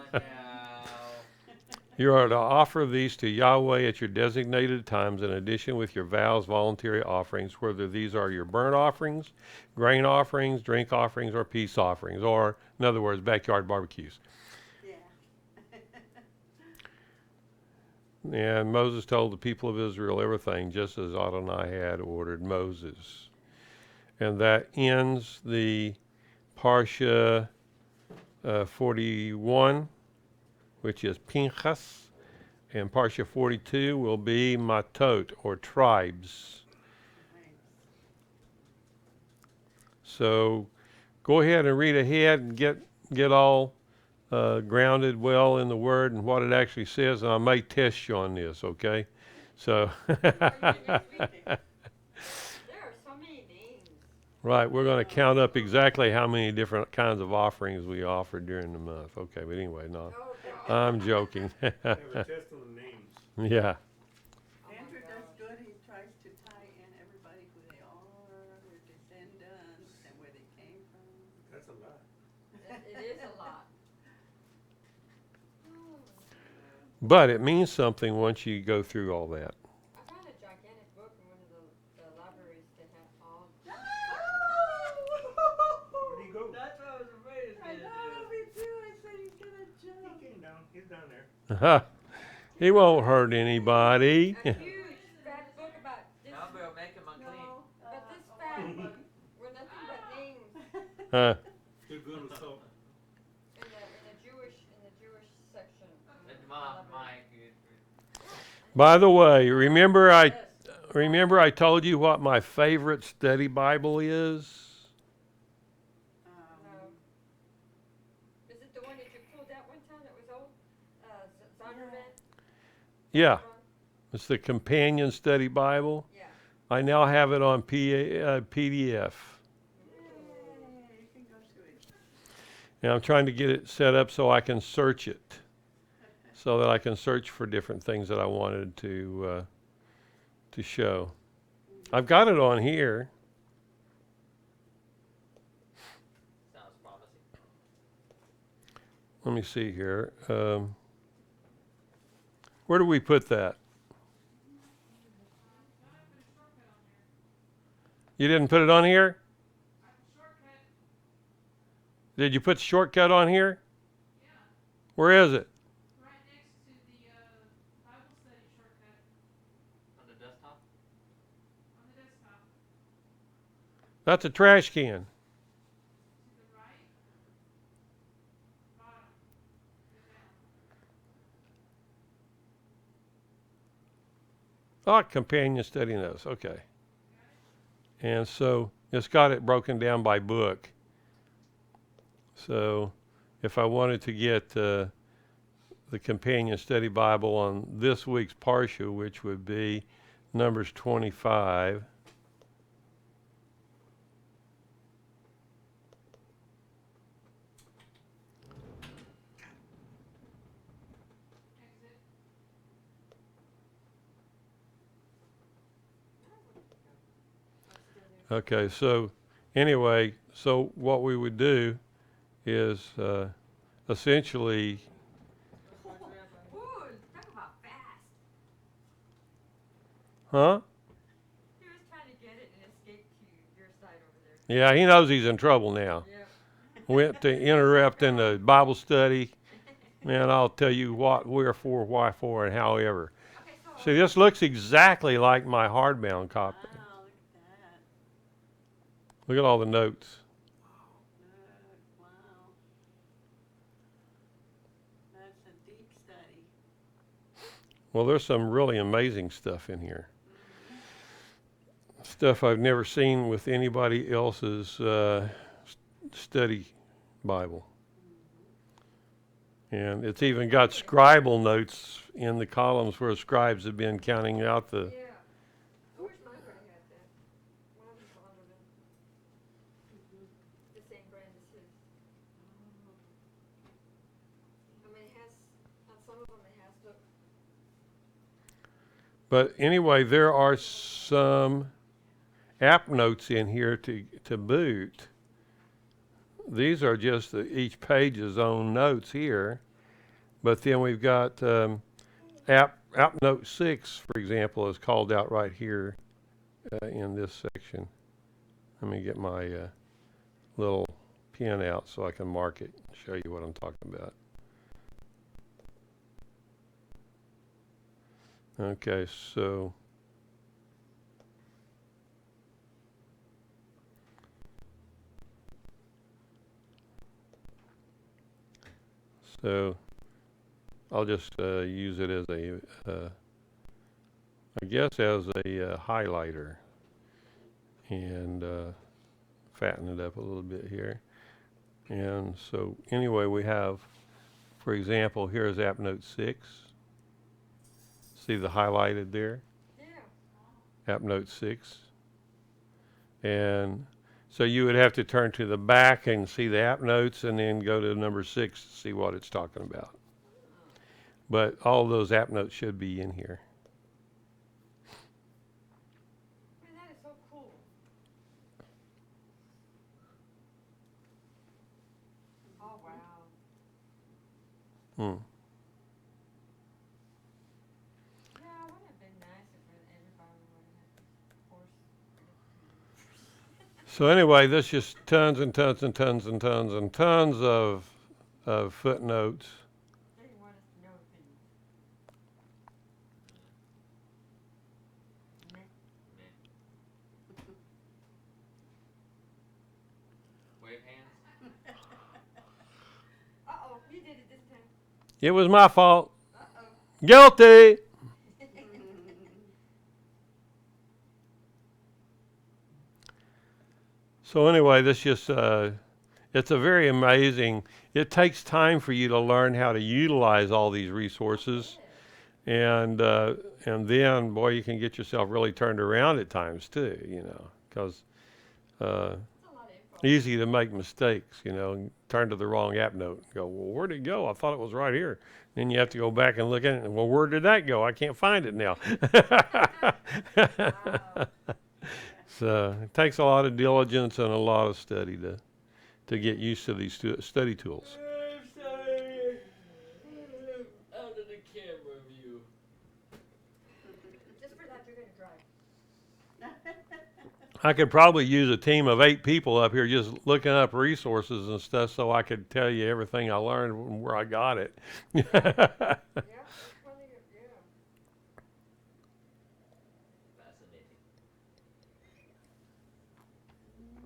You are to offer these to Yahweh at your designated times, in addition with your vows, voluntary offerings, whether these are your burnt offerings, grain offerings, drink offerings, or peace offerings, or, in other words, backyard barbecues. Yeah. And Moses told the people of Israel everything just as Adonai had ordered Moses. And that ends the Parsha 41, which is Pinchas, and Parsha 42 will be Matot, or tribes. So go ahead and read ahead and get all grounded well in the Word and what it actually says, and I may test you on this, okay? So, There are so many names. right, we're going to count up exactly how many different kinds of offerings we offered during the month. Okay, but anyway, no, Oh, God. I'm joking. Have a test on the names. Yeah. Andrew does good. He tries to tie in everybody who they are, their descendants, and where they came from. That's a lot. It is a lot. But it means something once you go through all that. I found a gigantic book in one of the libraries that had all. Where'd he go? That's what I was afraid I know, me too. I said he's gonna jump. He came down. He's down there. He won't hurt anybody. A huge fat book about this, Now we'll make him unclean. but this fat were nothing but names Huh. Too good with salt. in the Jewish section. Let Mom, Mike. By the way, remember I told you what my favorite study Bible is? No. Is it the one that you pulled out one time that was old? ZionMJC? Yeah, it's the Companion Study Bible. Yeah. I now have it on PDF. You can go through it. And I'm trying to get it set up so I can search it. So that I can search for different things that I wanted to show. I've got it on here. Sounds promising. Let me see here. Where do we put that? You didn't put it on here? Did you put the shortcut on here? Yeah. Where is it? Right next to the Bible study shortcut On the desktop? on the desktop. That's a trash can. To the right. Bottom. Go down. Oh, companion study notes. Okay. And so it's got it broken down by book. So if I wanted to get the companion study Bible on this week's Parsha, which would be Numbers 25. Exit. Okay, so anyway, so what we would do is essentially, Ooh, talk about fast. huh? He was trying to get it and escape to your side over there. Yeah, he knows he's in trouble now. Yeah. Went to interrupt in the Bible study. Man, I'll tell you what, wherefore, why for, and however. Okay, so See, this looks exactly like my hardbound copy. Wow, look at that. Look at all the notes. Look, wow. That's a deep study. Well, there's some really amazing stuff in here. Stuff I've never seen with anybody else's study Bible. And it's even got scribal notes in the columns where scribes have been counting out the. yeah. I wish mine would have had that. Mine was longer than the same brand as his. I mean, it has on some of them it has look. But anyway, there are some app notes in here to boot. These are just each page's own notes here. But then we've got app note 6, for example, is called out right here in this section. Let me get my little pen out so I can mark it and show you what I'm talking about. Okay, so I'll just use it as I guess as a highlighter and fatten it up a little bit here. And so anyway, we have, for example, here's app note 6. See the highlighted there? Yeah. App note 6. And so you would have to turn to the back and see the app notes and then go to number 6 to see what it's talking about. But all those app notes should be in here. Man, that is so cool. Oh wow. Hmm. Yeah, it would have been nice if everybody would have had So anyway, there's just tons and tons and tons and tons and tons of footnotes. They want us to know things. Wave hands. Uh-oh, you did it this time. It was my fault. Uh-oh. Guilty. So anyway, this just, it's a very amazing, it takes time for you to learn how to utilize all these resources. And then, boy, you can get yourself really turned around at times too, you know, because That's a lot of info. easy to make mistakes, you know, and turn to the wrong app note and go, well, where'd it go? I thought it was right here. Then you have to go back and look at it and, well, where did that go? I can't find it now. Wow. So it takes a lot of diligence and a lot of study to get used to these study tools. I'm sorry. Out of the camera view. Just for that, you're going to drive. I could probably use a team of 8 people up here just looking up resources and stuff so I could tell you everything I learned and where I got it. Yeah, that's funny, yeah. Fascinating.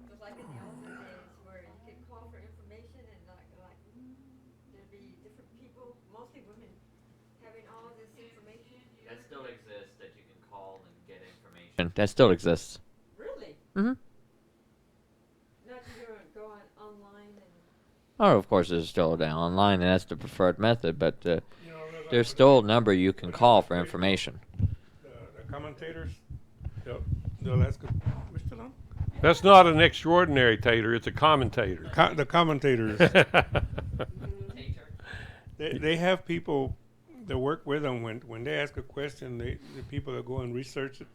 Just like in the olden days where you could call for information and there'd be different people, mostly women, having all this information. That still exists, that you can call and get information. That still exists. Really? Mm-hmm. Not you go online and. Oh, of course, there's still down online, and that's the preferred method, but You know, there's still a number you can call for information. the commentators, they'll ask a, we're still on? That's not an extraordinary tater, it's a commentator. The commentators, they have people that work with them when they ask a question, the people that go and research it,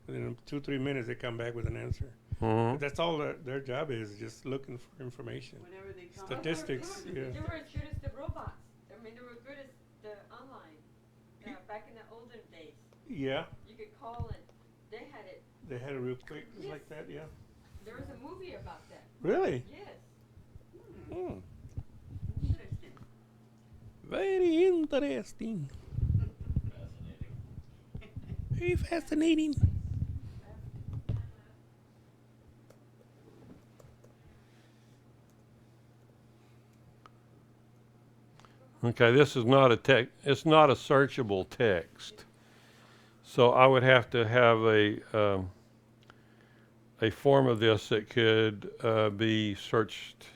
within 2-3 minutes they come back with an answer. Mhm. But that's all their job is, just looking for information. Whenever they come. Statistics, They yeah. were as good as the robots. I mean, they were good as the online. Back in the olden days, Yeah, you could call and they had it. they had it real quick, just like that, yeah. There was a movie about that. Really? Yes. Hmm. Interesting. Very interesting. Very fascinating. Okay, this is not it's not a searchable text. So I would have to have a form of this that could be searched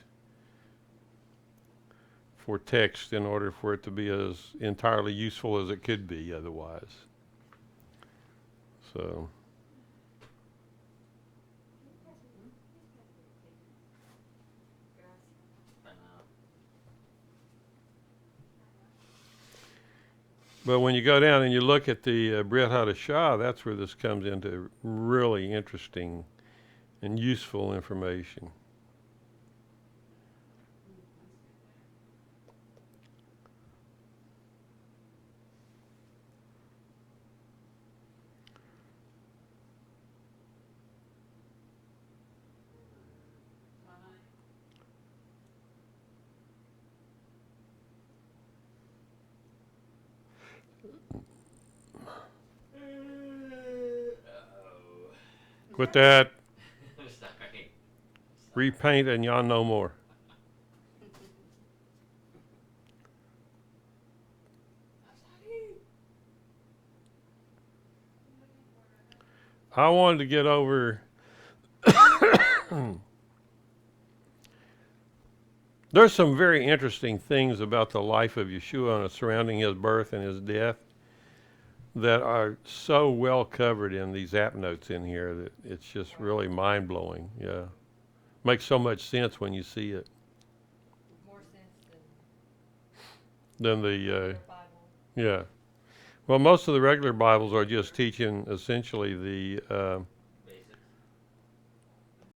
for text in order for it to be as entirely useful as it could be otherwise. So. But when you go down and you look at the Brit Hadashah, that's where this comes into really interesting and useful information. With that, Sorry. repaint and y'all know more. I wanted to get over there's some very interesting things about the life of Yeshua surrounding his birth and his death that are so well covered in these app notes in here that it's just really mind-blowing. Yeah. Makes so much sense when you see it. More sense than Than the, the Bible. yeah. Well, most of the regular Bibles are just teaching essentially the